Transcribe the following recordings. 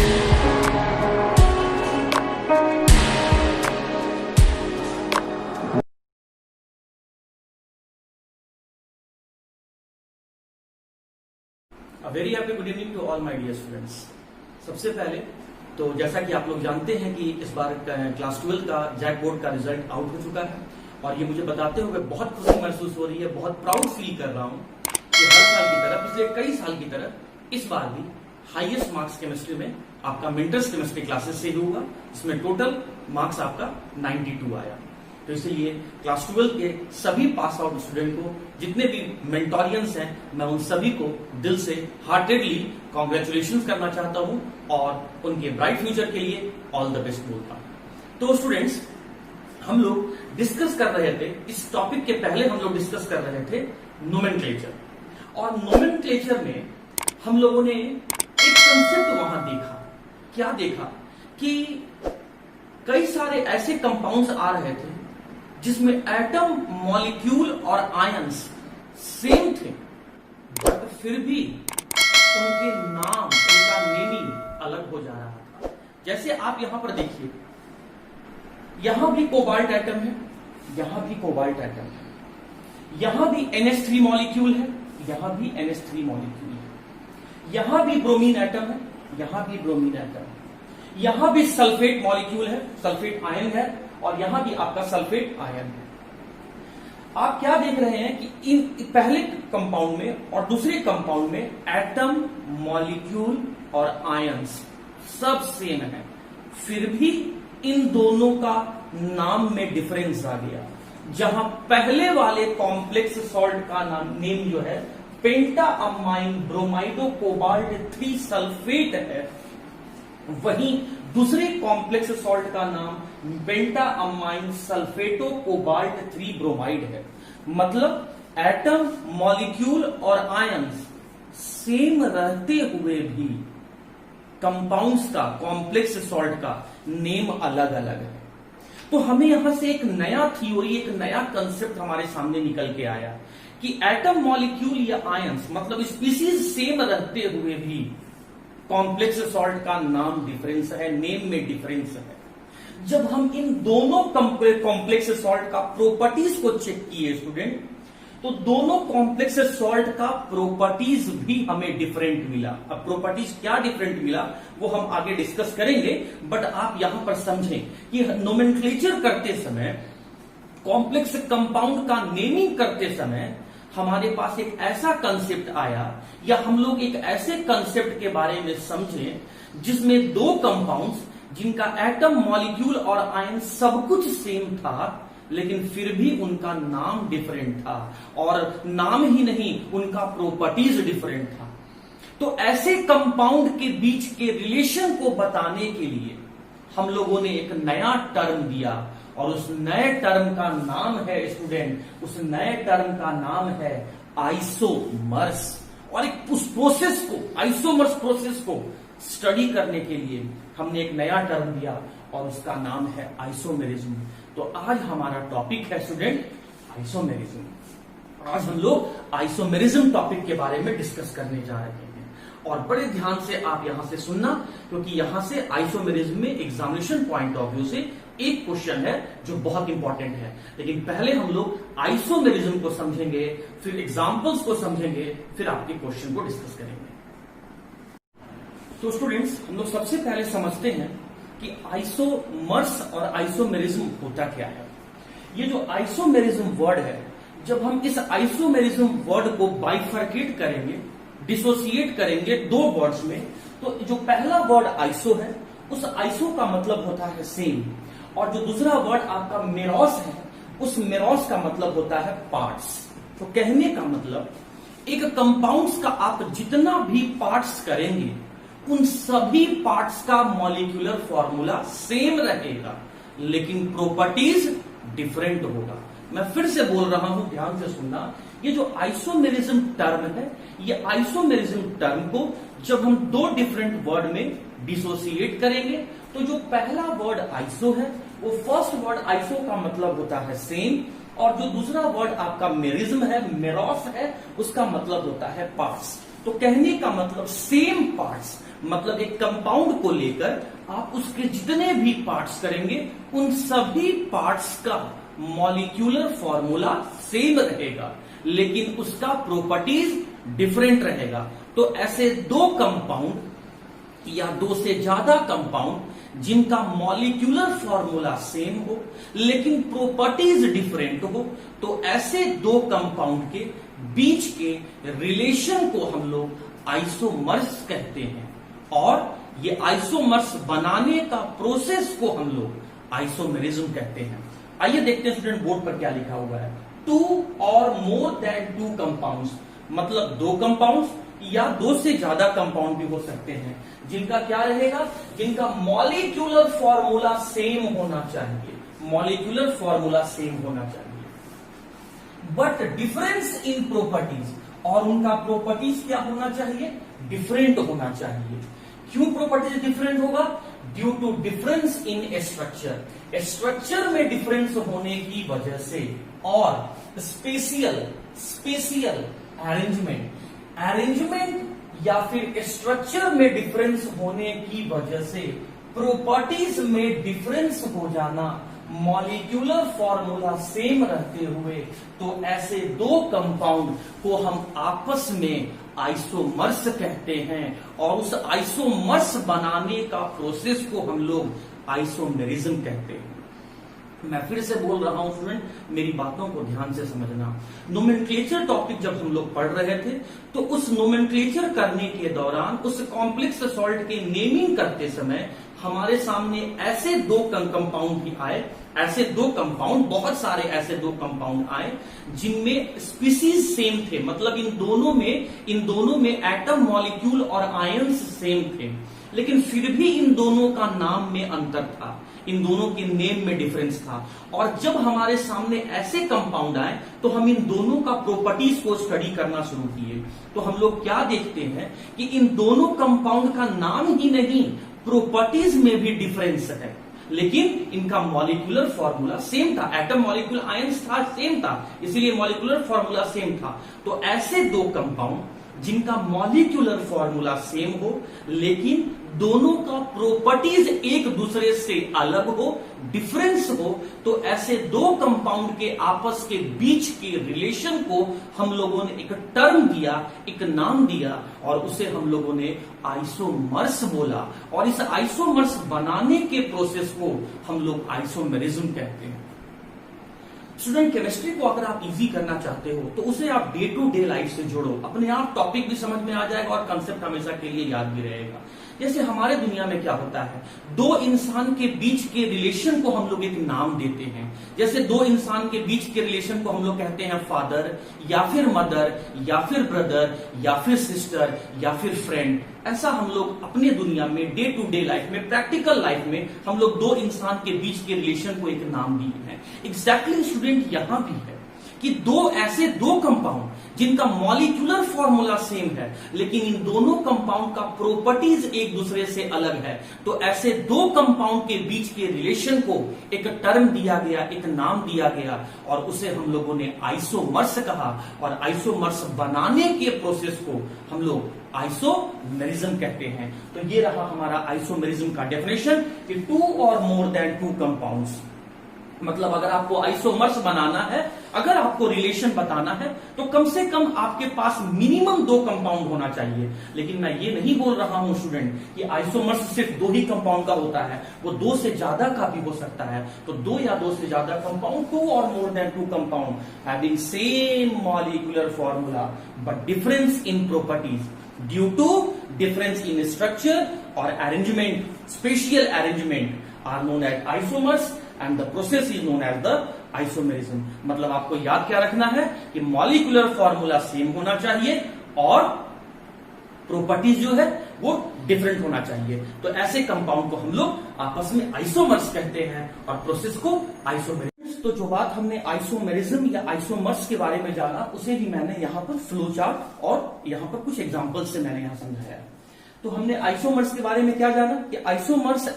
Very happy good evening to all my dear students. सबसे पहले तो जैसा कि आप लोग जानते हैं कि इस बार क्लास 12 का जैक बोर्ड का रिजल्ट आउट हो चुका है और ये मुझे बताते हुए बहुत खुशी महसूस हो रही है, बहुत प्राउड फील कर रहा हूँ कि हर साल की तरह, पिछले कई साल की तरह इस बार भी हाईएस्ट मार्क्स केमिस्ट्री में आपका मेंटर्स केमिस्ट्री क्लासेस से ही होगा। इसमें टोटल मार्क्स आपका 92 आया। तो इसलिए क्लास 12 के सभी पास आउट स्टूडेंट को, जितने भी मेंटोरियंस हैं, मैं उन सभी को दिल से हार्टेडली कॉन्ग्रेचुलेशन करना चाहता हूं और उनके ब्राइट फ्यूचर के लिए ऑल द बेस्ट बोलता हूं। तो स्टूडेंट्स, हम लोग डिस्कस कर रहे थे, इस टॉपिक के पहले हम लोग डिस्कस कर रहे थे नोमेनक्लेचर, और नोमेनक्लेचर में हम लोगों ने एक कंसेप्ट वहां देखा। क्या देखा कि कई सारे ऐसे कंपाउंड्स आ रहे थे जिसमें एटम, मॉलिक्यूल और आयंस सेम थे, बट फिर भी उनके नाम, उनका नेमिंग अलग हो जा रहा था। जैसे आप यहां पर देखिए, यहां भी कोबाल्ट एटम है, यहां भी कोबाल्ट एटम है, यहां भी NH3 मॉलिक्यूल है, यहां भी NH3 मॉलिक्यूल है, यहां भी ब्रोमीन एटम है, यहां भी ब्रोमीन एटम है, यहां भी सल्फेट मॉलिक्यूल है, सल्फेट आयन है, और यहां भी आपका सल्फेट आयन है। आप क्या देख रहे हैं कि इन पहले कंपाउंड में और दूसरे कंपाउंड में एटम, मॉलिक्यूल और आयंस सब सेम है, फिर भी इन दोनों का नाम में डिफरेंस आ गया। जहां पहले वाले कॉम्प्लेक्स सॉल्ट का नेम जो है पेंटा अमाइन ब्रोमाइडो कोबाल्ट 3 सल्फेट है, वहीं दूसरे कॉम्प्लेक्स सॉल्ट का नाम पेंटा अमाइन सल्फेटो कोबाल्ट 3 ब्रोमाइड है। मतलब एटम, मॉलिक्यूल और आयंस सेम रहते हुए भी कंपाउंड्स का, कॉम्प्लेक्स सॉल्ट का नेम अलग अलग है। तो हमें यहां से एक नया थ्योरी, एक नया कंसेप्ट हमारे सामने निकल के आया कि एटम, मॉलिक्यूल या आयंस मतलब स्पीसीज सेम रहते हुए भी कॉम्प्लेक्स सॉल्ट का नाम डिफरेंस है, नेम में डिफरेंस है। जब हम इन दोनों कॉम्प्लेक्स सॉल्ट का प्रॉपर्टीज को चेक किए स्टूडेंट, तो दोनों कॉम्प्लेक्स सॉल्ट का प्रॉपर्टीज भी हमें डिफरेंट मिला। अब प्रॉपर्टीज क्या डिफरेंट मिला वो हम आगे डिस्कस करेंगे, बट आप यहां पर समझें कि नोमेनक्लेचर करते समय, कॉम्प्लेक्स कंपाउंड का नेमिंग करते समय हमारे पास एक ऐसा कंसेप्ट आया, या हम लोग एक ऐसे कंसेप्ट के बारे में समझें जिसमें दो कंपाउंड्स जिनका एटम, मॉलिक्यूल और आयन सब कुछ सेम था, लेकिन फिर भी उनका नाम डिफरेंट था, और नाम ही नहीं, उनका प्रॉपर्टीज डिफरेंट था। तो ऐसे कंपाउंड के बीच के रिलेशन को बताने के लिए हम लोगों ने एक नया टर्म दिया, और उस नए टर्म का नाम है स्टूडेंट, उस नए टर्म का नाम है आइसोमर्स। और एक उस प्रोसेस को, आइसोमर्स प्रोसेस को स्टडी करने के लिए हमने एक नया टर्म दिया और उसका नाम है आइसोमेरिज्म। तो आज हमारा टॉपिक है स्टूडेंट आइसोमेरिज्म। आज हम लोग आइसोमेरिज्म टॉपिक के बारे में डिस्कस करने जा रहे हैं, और बड़े ध्यान से आप यहां से सुनना, क्योंकि यहां से आइसोमेरिज्म में एग्जामिनेशन पॉइंट ऑफ व्यू से एक क्वेश्चन है जो बहुत इंपॉर्टेंट है। लेकिन पहले हम लोग आइसोमेरिज्म को समझेंगे, फिर एग्जांपल्स को समझेंगे, फिर आपके क्वेश्चन को डिस्कस करेंगे। तो स्टूडेंट्स, हम लोग सबसे पहले समझते हैं कि आइसोमर्स और आइसोमेरिज्म होता क्या है। ये जो आइसोमेरिज्म वर्ड है, जब हम इस आइसोमेरिज्म वर्ड को बाइफर्केट करेंगे, डिसोसिएट करेंगे दो वर्ड्स में, तो जो पहला वर्ड आइसो है, उस आइसो का मतलब होता है सेम, और जो दूसरा वर्ड आपका मेरोस है, उस मेरोस का मतलब होता है पार्ट्स। तो कहने का मतलब, एक कंपाउंड्स का आप जितना भी पार्ट्स करेंगे, उन सभी पार्ट्स का मॉलिक्यूलर फॉर्मूला सेम रहेगा, लेकिन प्रॉपर्टीज डिफरेंट होगा। मैं फिर से बोल रहा हूं, ध्यान से सुनना। ये जो आइसोमेरिज्म टर्म है, ये आइसोमेरिज्म टर्म को जब हम दो डिफरेंट वर्ड में डिसोसिएट करेंगे, तो जो पहला वर्ड आइसो है, वो फर्स्ट वर्ड आइसो का मतलब होता है सेम, और जो दूसरा वर्ड आपका मेरिज्म है, मेरोस है, उसका मतलब होता है पार्ट्स। तो कहने का मतलब सेम पार्ट्स, मतलब एक कंपाउंड को लेकर आप उसके जितने भी पार्ट्स करेंगे उन सभी पार्ट्स का मॉलिक्यूलर फॉर्मूला सेम रहेगा, लेकिन उसका प्रॉपर्टीज डिफरेंट रहेगा। तो ऐसे दो कंपाउंड या दो से ज्यादा कंपाउंड जिनका मॉलिक्यूलर फॉर्मूला सेम हो लेकिन प्रॉपर्टीज डिफरेंट हो, तो ऐसे दो कंपाउंड के बीच के रिलेशन को हम लोग आइसोमर्स कहते हैं, और ये आइसोमर्स बनाने का प्रोसेस को हम लोग आइसोमेरिज्म कहते हैं। आइए देखते हैं स्टूडेंट बोर्ड पर क्या लिखा हुआ है। टू और मोर देन टू कंपाउंड्स, मतलब दो कंपाउंड्स या दो से ज्यादा कंपाउंड भी हो सकते हैं जिनका क्या रहेगा, जिनका मॉलिक्यूलर फॉर्मूला सेम होना चाहिए, मॉलिक्यूलर फॉर्मूला सेम होना चाहिए, बट डिफरेंस इन प्रॉपर्टीज, और उनका प्रॉपर्टीज क्या होना चाहिए, डिफरेंट होना चाहिए। क्यों प्रॉपर्टीज डिफरेंट होगा, due to difference in structure, structure में डिफरेंस होने की वजह से, और स्पेशियल अरेंजमेंट या फिर स्ट्रक्चर में डिफरेंस होने की वजह से प्रॉपर्टीज में डिफरेंस हो जाना, मॉलिक्यूलर फॉर्मूला सेम रहते हुए, तो ऐसे दो कंपाउंड को हम आपस में आइसोमर्स कहते हैं, और उस आइसोमर्स बनाने का प्रोसेस को हम लोग आइसोमेरिज्म कहते हैं। मैं फिर से बोल रहा हूं स्टूडेंट, मेरी बातों को ध्यान से समझना। नोमेनक्लेचर टॉपिक जब हम लोग पढ़ रहे थे तो उस नोमेनक्लेचर करने के दौरान उस कॉम्प्लेक्स सॉल्ट के नेमिंग करते समय हमारे सामने ऐसे दो कंपाउंड भी आए, ऐसे दो कंपाउंड, बहुत सारे ऐसे दो कंपाउंड आए जिनमें स्पीसीज सेम थे, मतलब इन दोनों में एटम, मॉलिक्यूल और आयंस सेम थे, लेकिन फिर भी इन दोनों का नाम में अंतर था, इन दोनों के नेम में डिफरेंस था। और जब हमारे सामने ऐसे कंपाउंड आए तो हम इन दोनों का प्रॉपर्टीज को स्टडी करना शुरू किए, तो हम लोग क्या देखते हैं कि इन दोनों कंपाउंड का नाम ही नहीं, प्रॉपर्टीज में भी डिफरेंस है, लेकिन इनका मॉलिक्यूलर फॉर्मूला सेम था, एटम, मॉलिक्यूल, आयंस था, सेम था, इसीलिए मॉलिक्यूलर फॉर्मूला सेम था। तो ऐसे दो कंपाउंड जिनका मॉलिक्यूलर फॉर्मूला सेम हो लेकिन दोनों का प्रॉपर्टीज एक दूसरे से अलग हो, डिफरेंस हो, तो ऐसे दो कंपाउंड के आपस के बीच के रिलेशन को हम लोगों ने एक टर्म दिया, एक नाम दिया, और उसे हम लोगों ने आइसोमर्स बोला, और इस आइसोमर्स बनाने के प्रोसेस को हम लोग आइसोमेरिज्म कहते हैं। स्टूडेंट, केमिस्ट्री को अगर आप इजी करना चाहते हो तो उसे आप डे टू डे लाइफ से जोड़ो, अपने आप टॉपिक भी समझ में आ जाएगा और कंसेप्ट हमेशा के लिए याद भी रहेगा। जैसे हमारे दुनिया में क्या होता है, दो इंसान के बीच के रिलेशन को हम लोग एक नाम देते हैं। जैसे दो इंसान के बीच के रिलेशन को हम लोग कहते हैं फादर या फिर मदर या फिर ब्रदर या फिर सिस्टर या फिर फ्रेंड। ऐसा हम लोग अपने दुनिया में डे टू डे लाइफ में, प्रैक्टिकल लाइफ में हम लोग दो इंसान के बीच के रिलेशन को एक नाम दिए हैं। एग्जैक्टली स्टूडेंट यहां भी है कि ऐसे दो कंपाउंड जिनका मॉलिक्यूलर फॉर्मूला सेम है लेकिन इन दोनों कंपाउंड का प्रॉपर्टीज एक दूसरे से अलग है, तो ऐसे दो कंपाउंड के बीच के रिलेशन को एक टर्म दिया गया, एक नाम दिया गया, और उसे हम लोगों ने आइसोमर्स कहा, और आइसोमर्स बनाने के प्रोसेस को हम लोग आइसोमेरिज्म कहते हैं। तो ये रहा हमारा आइसोमेरिज्म का डेफिनेशन कि टू और मोर देन टू कंपाउंड्स, मतलब अगर आपको आइसोमर्स बनाना है, अगर आपको रिलेशन बताना है, तो कम से कम आपके पास मिनिमम दो कंपाउंड होना चाहिए। लेकिन मैं ये नहीं बोल रहा हूं स्टूडेंट कि आइसोमर्स सिर्फ दो ही कंपाउंड का होता है, वो दो से ज्यादा का भी हो सकता है। तो दो या दो से ज्यादा कंपाउंड, टू और more than two compound having same molecular formula but difference in properties due to difference in structure और arrangement, spatial arrangement are known as isomers and the process is known as the isomerism. मतलब आपको याद क्या रखना है कि molecular formula same होना चाहिए और प्रॉपर्टीज जो है वो डिफरेंट होना चाहिए। तो ऐसे कंपाउंड को हम लोग आपस में आइसोमर्स कहते हैं और प्रोसेस को आइसोमेरिज्म। तो जो बात हमने आइसोमेरिज्म या आइसोमर्स के बारे में जाना, उसे भी मैंने यहाँ पर फ्लो चार्ट और यहाँ पर कुछ एग्जाम्पल्स से मैंने यहाँ समझाया। तो हमने आइसोमर्स के बारे में क्या जाना कि आइसोमर्स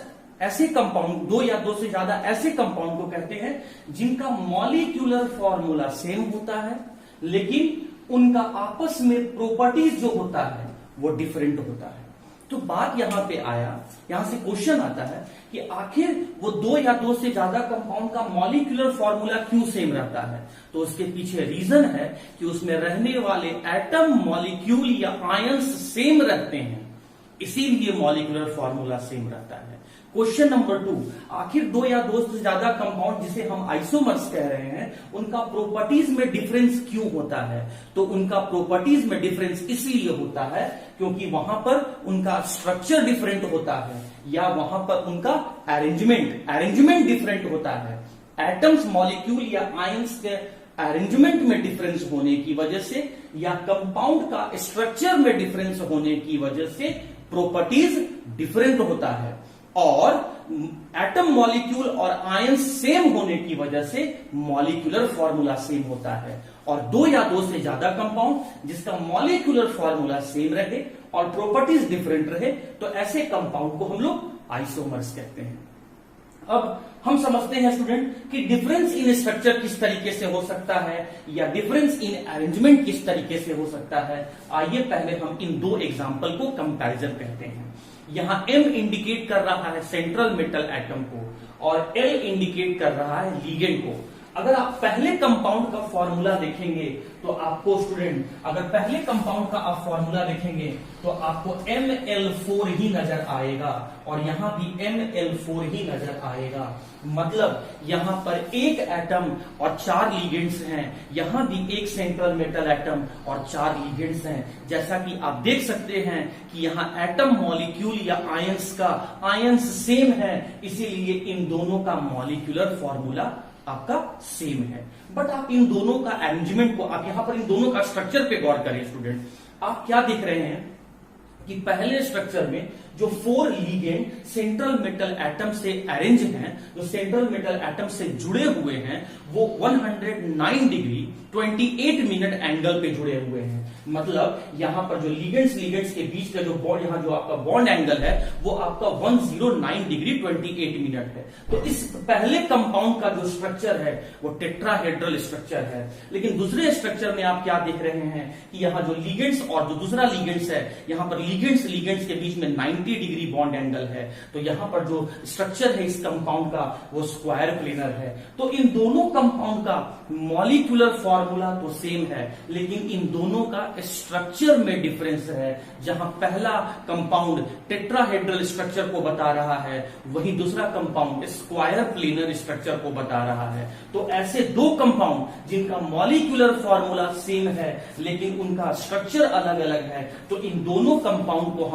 ऐसे कंपाउंड, दो या दो से ज्यादा ऐसे कंपाउंड को कहते हैं जिनका मॉलिक्यूलर फॉर्मूला सेम होता है लेकिन उनका आपस में प्रॉपर्टीज जो होता है वो डिफरेंट होता है। तो बात यहां पे आया, यहां से क्वेश्चन आता है कि आखिर वो दो या दो से ज्यादा कंपाउंड का मॉलिक्यूलर फॉर्मूला क्यों सेम रहता है। तो उसके पीछे रीजन है कि उसमें रहने वाले एटम, मॉलिक्यूल या आयंस सेम रहते हैं, इसीलिए मॉलिक्यूलर फॉर्मूला सेम रहता है। क्वेश्चन नंबर 2, आखिर दो या दो से ज्यादा कंपाउंड जिसे हम आइसोमर्स कह रहे हैं उनका प्रॉपर्टीज में डिफरेंस क्यों होता है। तो उनका प्रॉपर्टीज में डिफरेंस इसलिए होता है क्योंकि वहां पर उनका स्ट्रक्चर डिफरेंट होता है या वहां पर उनका अरेंजमेंट डिफरेंट होता है। एटम्स, मॉलिक्यूल या आयंस के अरेंजमेंट में डिफरेंस होने की वजह से या कंपाउंड का स्ट्रक्चर में डिफरेंस होने की वजह से प्रॉपर्टीज डिफरेंट होता है, और एटम, मॉलिक्यूल और आयंस सेम होने की वजह से मॉलिक्यूलर फॉर्मूला सेम होता है। और दो या दो से ज्यादा कंपाउंड जिसका मॉलिक्यूलर फॉर्मूला सेम रहे और प्रॉपर्टीज डिफरेंट रहे तो ऐसे कंपाउंड को हम लोग आइसोमर्स कहते हैं। अब हम समझते हैं स्टूडेंट कि डिफरेंस इन स्ट्रक्चर किस तरीके से हो सकता है या डिफरेंस इन अरेंजमेंट किस तरीके से हो सकता है। आइए पहले हम इन दो एग्जांपल को कंपैरिजन कहते हैं। यहां M इंडिकेट कर रहा है सेंट्रल मेटल एटम को और L इंडिकेट कर रहा है लिगेंड को। अगर आप पहले कंपाउंड का फॉर्मूला देखेंगे तो आपको स्टूडेंट, अगर पहले कंपाउंड का आप फॉर्मूला देखेंगे तो आपको ML4 ही नजर आएगा और यहां भी ML4 ही नजर आएगा। मतलब यहां पर एक एटम और 4 लिगेंड्स हैं, यहां भी एक सेंट्रल मेटल एटम और 4 लिगेंड्स हैं। जैसा कि आप देख सकते हैं कि यहां एटम, मॉलिक्यूल या आयंस सेम है, इसीलिए इन दोनों का मॉलिक्यूलर फॉर्मूला आपका सेम है। बट आप इन दोनों का अरेंजमेंट को, आप यहां पर इन दोनों का स्ट्रक्चर पे गौर करें स्टूडेंट। आप क्या देख रहे हैं कि पहले स्ट्रक्चर में जो 4 लिगेंड सेंट्रल मेटल एटम से अरेंज हैं, जो सेंट्रल मेटल एटम से जुड़े हुए हैं, वो 109 डिग्री 28 मिनट एंगल पे जुड़े हुए हैं। मतलब यहां पर जो लिगेंड्स के बीच का जो बॉन्ड, यहां जो आपका बॉन्ड एंगल है वो आपका 109 डिग्री 28 मिनट है। तो इस पहले कंपाउंड का जो स्ट्रक्चर है वो टेट्राहेड्रल स्ट्रक्चर है। लेकिन दूसरे स्ट्रक्चर में आप क्या देख रहे हैं कि यहां जो लिगेंड्स और जो दूसरा लिगेंड्स है, यहां पर लिगेंड्स के बीच में 90 डिग्री बॉन्ड एंगल है। तो यहां पर जो स्ट्रक्चर है इस कंपाउंड का वो स्क्वायर प्लेनर है। तो इन दोनों कंपाउंड का मॉलिक्यूलर फॉर्मूला तो सेम है, लेकिन इन दोनों का स्ट्रक्चर में डिफरेंस है। जहां पहला कंपाउंड टेट्राहेड्रल स्ट्रक्चर को बता रहा है, वहीं दूसरा कंपाउंड स्क्वायर प्लेनर स्ट्रक्चर को बता रहा है। तो ऐसे दो कंपाउंड जिनका मॉलिक्यूलर फॉर्मूला सेम है लेकिन उनका स्ट्रक्चर अलग अलग है, तो इन दोनों कंपाउंड को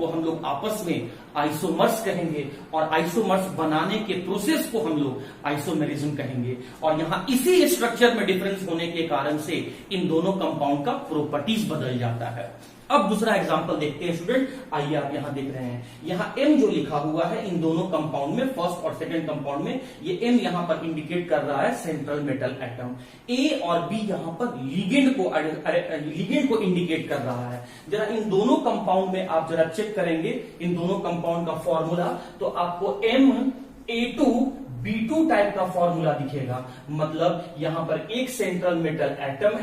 हम लोग आपस में आइसोमर्स कहेंगे और आइसोमर्स बनाने के प्रोसेस को हम लोग आइसोमेरिज्म कहेंगे। और यहां इसी स्ट्रक्चर में डिफरेंस होने के कारण से इन दोनों कंपाउंड का प्रॉपर्टीज बदल जाता है। अब दूसरा एग्जांपल देखते हैं स्टूडेंट। आइए आप यहां देख रहे हैं, यहां M जो लिखा हुआ है इन दोनों कंपाउंड में, फर्स्ट और सेकंड कंपाउंड में, ये M यहां पर इंडिकेट कर रहा है सेंट्रल मेटल एटम। A और B यहां पर लिगेंड को इंडिकेट कर रहा है। जरा इन दोनों कंपाउंड में आप जरा चेक करेंगे इन दोनों कंपाउंड का फॉर्मूला, तो आपको MA2B2 टाइप का फॉर्मूला दिखेगा। मतलब यहां पर एक सेंट्रल मेटल एटम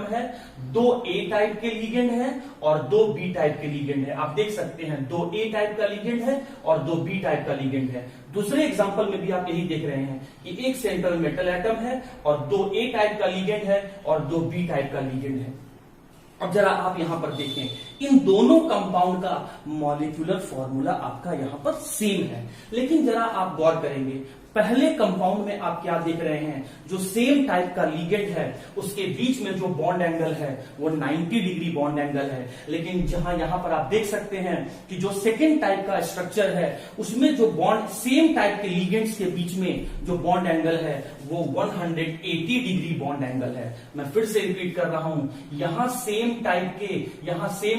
है, 2 A टाइप के लिगेंड है और 2 B टाइप के लिगेंड है। आप देख सकते हैं 2 A टाइप का लिगेंड है और 2 B टाइप का लिगेंड है। दूसरे एग्जांपल में भी आप यही देख रहे हैं कि एक सेंट्रल मेटल एटम है और 2 A टाइप का लिगेंड है और 2 B टाइप का लिगेंड है। अब जरा आप यहां पर देखें, इन दोनों कंपाउंड का मॉलिक्यूलर फॉर्मूला आपका यहां पर सेम है, लेकिन जरा आप गौर करेंगे पहले कंपाउंड में आप क्या देख रहे हैं, जो सेम टाइप का लिगेंड है उसके बीच में जो बॉन्ड एंगल है वो 90 डिग्री बॉन्ड एंगल है। लेकिन जहां यहां पर आप देख सकते हैं कि जो सेकेंड टाइप का स्ट्रक्चर है उसमें जो बॉन्ड सेम टाइप के लिगेंड्स के बीच में जो बॉन्ड एंगल है वो 180 डिग्री बॉन्ड एंगल है। मैं फिर से रिपीट कर रहा हूं, यहां सेम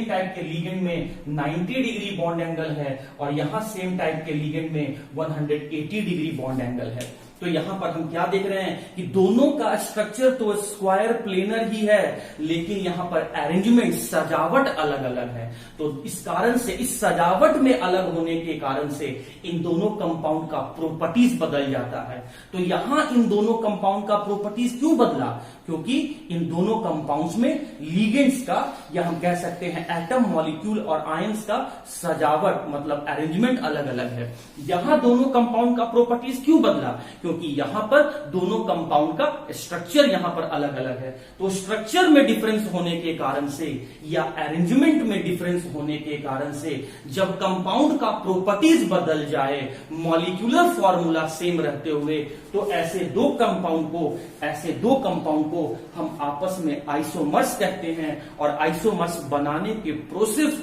टाइप के लिगेंड में 90 डिग्री बॉन्ड एंगल है और यहां सेम टाइप के लिगेंड में 180 डिग्री बॉन्ड एंगल है। तो यहां पर हम क्या देख रहे हैं कि दोनों का स्ट्रक्चर तो स्क्वायर प्लेनर ही है, लेकिन यहां पर अरेंजमेंट सजावट अलग अलग है। तो इस कारण से, इस सजावट में अलग होने के कारण से इन दोनों कंपाउंड का प्रॉपर्टीज बदल जाता है। तो यहां इन दोनों कंपाउंड का प्रॉपर्टीज क्यों बदला? क्योंकि इन दोनों कंपाउंड्स में लीगेंड्स का, या हम कह सकते हैं एटम, मॉलिक्यूल और आयंस का सजावट मतलब अरेंजमेंट अलग अलग है। यहां दोनों कंपाउंड का प्रॉपर्टीज क्यों बदला? क्योंकि यहां पर दोनों कंपाउंड का स्ट्रक्चर यहां पर अलग अलग है। तो स्ट्रक्चर में डिफरेंस होने के कारण से या अरेंजमेंट में डिफरेंस होने के कारण से जब कंपाउंड का प्रॉपर्टीज बदल जाए, मॉलिक्यूलर फॉर्मूला सेम रहते हुए, तो ऐसे दो कंपाउंड को हम आपस में आइसोमर्स कहते हैं। और आइसोमर्स बनाने के प्रोसेस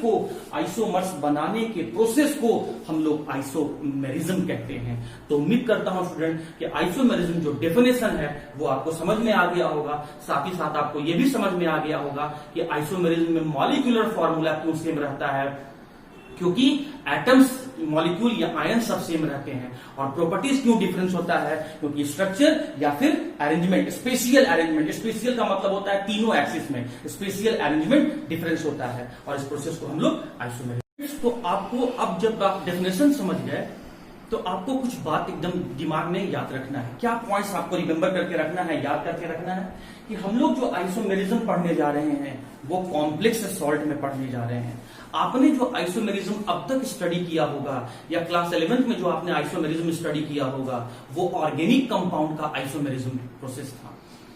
को हम लोग आइसोमेरिज्म कहते हैं। तो उम्मीद करता हूं स्टूडेंट कि आइसोमेरिज्म जो डेफिनेशन है वो आपको समझ में आ गया होगा। साथ ही साथ आपको यह भी समझ में आ गया होगा कि आइसोमेरिज्म में मॉलिक्यूलर फॉर्मूला क्यों सेम रहता है, क्योंकि एटम्स, मॉलिक्यूल या आयन सब सेम रहते हैं। और प्रॉपर्टीज क्यों डिफरेंस होता है? क्योंकि स्ट्रक्चर या फिर अरेंजमेंट, स्पेशियल अरेंजमेंट, स्पेशियल का मतलब होता है तीनों एक्सिस में स्पेशियल अरेंजमेंट डिफरेंस होता है, और इस प्रोसेस को हम लोग आइसोमेरिज्म। तो आपको अब जब आप डेफिनेशन समझ गए तो आपको कुछ बात एकदम दिमाग में याद रखना है। क्या पॉइंट्स आपको रिमेंबर करके रखना है, याद करके रखना है कि हम लोग जो आइसोमेरिज्म पढ़ने जा रहे हैं वो कॉम्प्लेक्स सॉल्ट में पढ़ने जा रहे हैं। आपने जो आइसोमेरिज्म अब तक स्टडी किया होगा या क्लास 11th में जो आपने आइसोमेरिज्म स्टडी किया होगा वो ऑर्गेनिक कंपाउंड का आइसोमेरिज्म प्रोसेस था।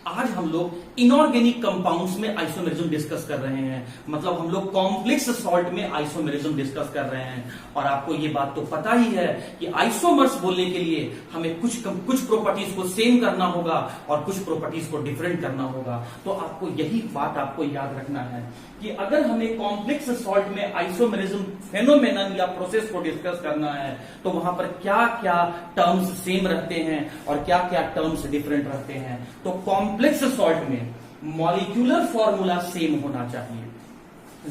आज हम लोग इनऑर्गेनिक कंपाउंड्स में आइसोमेरिज्म डिस्कस कर रहे हैं, मतलब हम लोग कॉम्प्लेक्स सॉल्ट में आइसोमेरिज्म डिस्कस कर रहे हैं। और आपको ये बात तो पता ही है कि आइसोमर्स बोलने के लिए हमें कुछ प्रॉपर्टीज को सेम करना होगा और कुछ प्रॉपर्टीज को डिफरेंट करना होगा। तो आपको यही बात आपको याद रखना है कि अगर हमें कॉम्प्लेक्स सॉल्ट में आइसोमेरिज्म फेनोमेनन या प्रोसेस को डिस्कस करना है तो वहां पर क्या क्या टर्म्स सेम रहते हैं और क्या क्या टर्म्स डिफरेंट रहते हैं। तो कॉम्प्लेक्स सॉल्ट में मॉलिक्यूलर फॉर्मूला सेम होना चाहिए।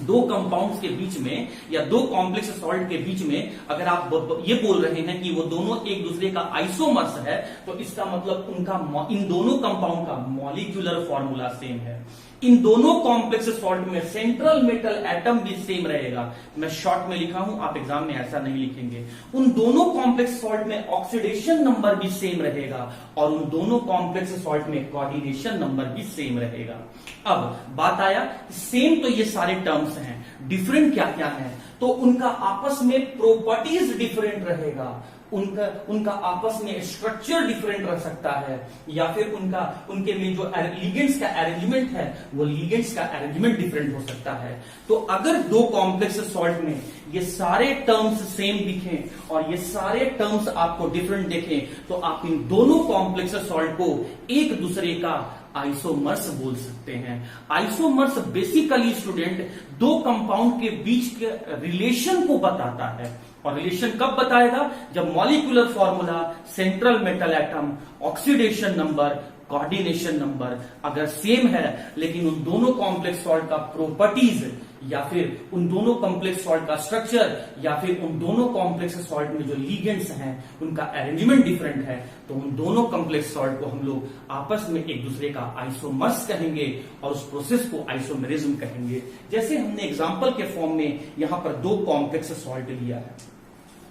दो कंपाउंड्स के बीच में या दो कॉम्प्लेक्स सॉल्ट के बीच में अगर आप ये बोल रहे हैं कि वो दोनों एक दूसरे का आइसोमर्स है, तो इसका मतलब इन दोनों कंपाउंड का मॉलिक्यूलर फॉर्मूला सेम है। इन दोनों कॉम्प्लेक्स सॉल्ट में सेंट्रल मेटल एटम भी सेम रहेगा। मैं शॉर्ट में लिखा हूं, आप एग्जाम में ऐसा नहीं लिखेंगे। उन दोनों कॉम्प्लेक्स सॉल्ट में ऑक्सीडेशन नंबर भी सेम रहेगा और उन दोनों कॉम्प्लेक्स सॉल्ट में कोऑर्डिनेशन नंबर भी सेम रहेगा। अब बात आया सेम तो ये सारे टर्म्स हैं, डिफरेंट क्या क्या है? तो उनका आपस में प्रॉपर्टीज डिफरेंट रहेगा, उनका आपस में स्ट्रक्चर डिफरेंट रह सकता है, या फिर उनके में जो लिगेंड्स का अरेंजमेंट है वो लिगेंड्स का अरेंजमेंट डिफरेंट हो सकता है। तो अगर दो कॉम्प्लेक्स सॉल्ट में ये सारे टर्म्स सेम दिखें और ये सारे टर्म्स आपको डिफरेंट दिखें तो आप इन दोनों कॉम्प्लेक्स सॉल्ट को एक दूसरे का आइसोमर्स बोल सकते हैं। आइसोमर्स बेसिकली स्टूडेंट दो कंपाउंड के बीच के रिलेशन को बताता है। और रिलेशन कब बताएगा? जब molecular formula, central metal atom, oxidation number, coordination number अगर सेम है, लेकिन उन दोनों कॉम्प्लेक्स सॉल्ट का प्रॉपर्टीज या फिर उन दोनों कॉम्प्लेक्स सॉल्ट का स्ट्रक्चर या फिर उन दोनों कॉम्प्लेक्स सॉल्ट में जो लिगेंड्स हैं उनका अरेंजमेंट डिफरेंट है, तो उन दोनों कॉम्प्लेक्स सॉल्ट को हम लोग आपस में एक दूसरे का आइसोमर्स कहेंगे और उस प्रोसेस को आइसोमेरिज्म कहेंगे। जैसे हमने एग्जांपल के फॉर्म में यहां पर दो कॉम्प्लेक्स सॉल्ट लिया है।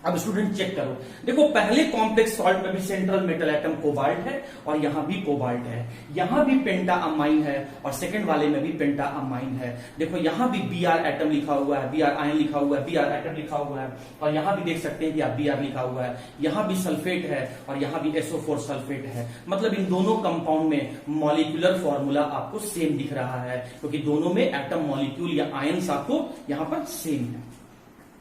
अब स्टूडेंट चेक करो, देखो पहले कॉम्प्लेक्स सॉल्ट में भी सेंट्रल मेटल एटम कोबाल्ट है और यहां भी कोबाल्ट है, यहां भी पेंटा अमाइन है और सेकंड वाले में भी पेंटा अमाइन है। देखो यहां भी Br एटम लिखा हुआ है, Br आयन लिखा हुआ है, Br एटम लिखा हुआ है और यहां भी देख सकते हैं कि आप Br लिखा हुआ है। यहां भी सल्फेट है और यहां भी SO4 सल्फेट है। मतलब इन दोनों कंपाउंड में मॉलिक्यूलर फॉर्मूला आपको सेम दिख रहा है क्योंकि दोनों में एटम, मॉलिक्यूल या आयंस आपको यहां पर सेम है।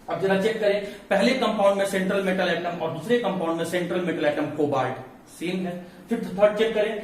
अब जरा चेक करें, पहले कंपाउंड में सेंट्रल मेटल एटम और दूसरे कंपाउंड में central metal atom cobalt same है। फिर थर्ड चेक करें,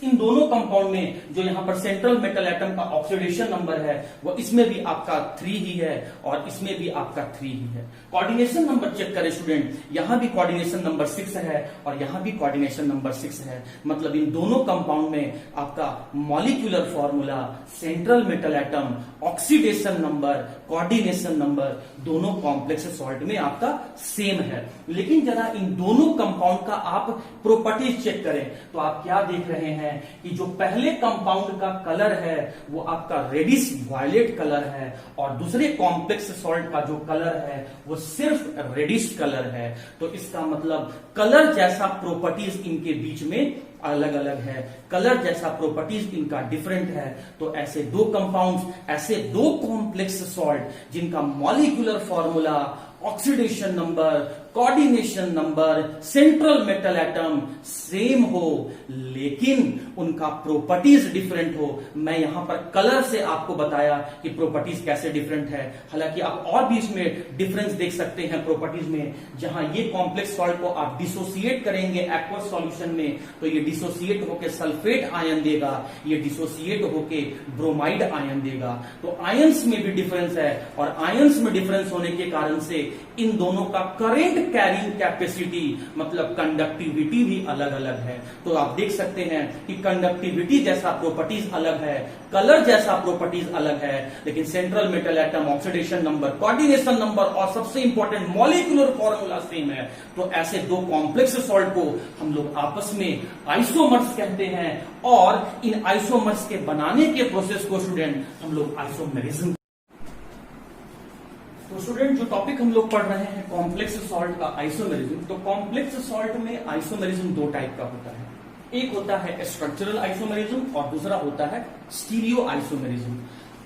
इन दोनों कंपाउंड में जो यहां पर सेंट्रल मेटल एटम का ऑक्सीडेशन नंबर है वो इसमें भी आपका 3 ही है और इसमें भी आपका 3 ही है। कोऑर्डिनेशन नंबर चेक करें स्टूडेंट, यहां भी कोऑर्डिनेशन नंबर 6 है और यहां भी कोऑर्डिनेशन नंबर 6 है। मतलब इन दोनों कंपाउंड में आपका molecular formula, central metal atom, oxidation number, coordination number दोनों कॉम्प्लेक्स सॉल्ट में आपका सेम है। लेकिन जरा इन दोनों कंपाउंड का आप प्रॉपर्टीज चेक करें तो आप क्या देख रहे हैं कि जो पहले कंपाउंड का कलर है वो आपका रेडिश वायलेट कलर है और दूसरे कॉम्प्लेक्स सॉल्ट का जो कलर है वो सिर्फ रेडिश कलर है। तो इसका मतलब कलर जैसा प्रॉपर्टीज इनके बीच में अलग अलग है, कलर जैसा प्रॉपर्टीज इनका डिफरेंट है। तो ऐसे दो कंपाउंड्स, ऐसे दो कॉम्प्लेक्स सॉल्ट जिनका molecular formula, oxidation number, coordination number, central metal atom same हो लेकिन उनका प्रॉपर्टीज डिफरेंट हो। मैं यहां पर कलर से आपको बताया कि प्रॉपर्टीज कैसे डिफरेंट है, हालांकि आप और भी इसमें डिफरेंस देख सकते हैं प्रॉपर्टीज में। जहां ये कॉम्प्लेक्स सॉल्ट को आप डिसोसिएट करेंगे एक्वस सॉल्यूशन में तो ये डिसोसिएट होकर सल्फेट आयन देगा, ये डिसोसिएट होकर ब्रोमाइड आयन देगा। तो आयंस में भी डिफरेंस है और आयंस में डिफरेंस होने के कारण से इन दोनों का करेंट कैरिंग कैपेसिटी मतलब कंडक्टिविटी भी अलग अलग है। तो आप देख सकते हैं कि कंडक्टिविटी जैसा प्रॉपर्टीज अलग है, कलर जैसा प्रॉपर्टीज अलग है, लेकिन central metal atom, oxidation number, coordination number और सबसे इंपॉर्टेंट मॉलिक्यूलर फॉर्मूला सेम है। तो ऐसे दो कॉम्प्लेक्स सॉल्ट को हम लोग आपस में आइसोमर्स कहते हैं और इन आइसोमर्स के बनाने के प्रोसेस को स्टूडेंट हम लोग आइसोमेरिज्म। तो स्टूडेंट जो टॉपिक हम लोग पढ़ रहे हैं कॉम्प्लेक्स सॉल्ट का आइसोमेरिज्म, तो कॉम्प्लेक्स सॉल्ट में आइसोमेरिज्म दो टाइप का होता है। एक होता है स्ट्रक्चरल आइसोमेरिज्म और दूसरा होता है स्टीरियो आइसोमेरिज्म।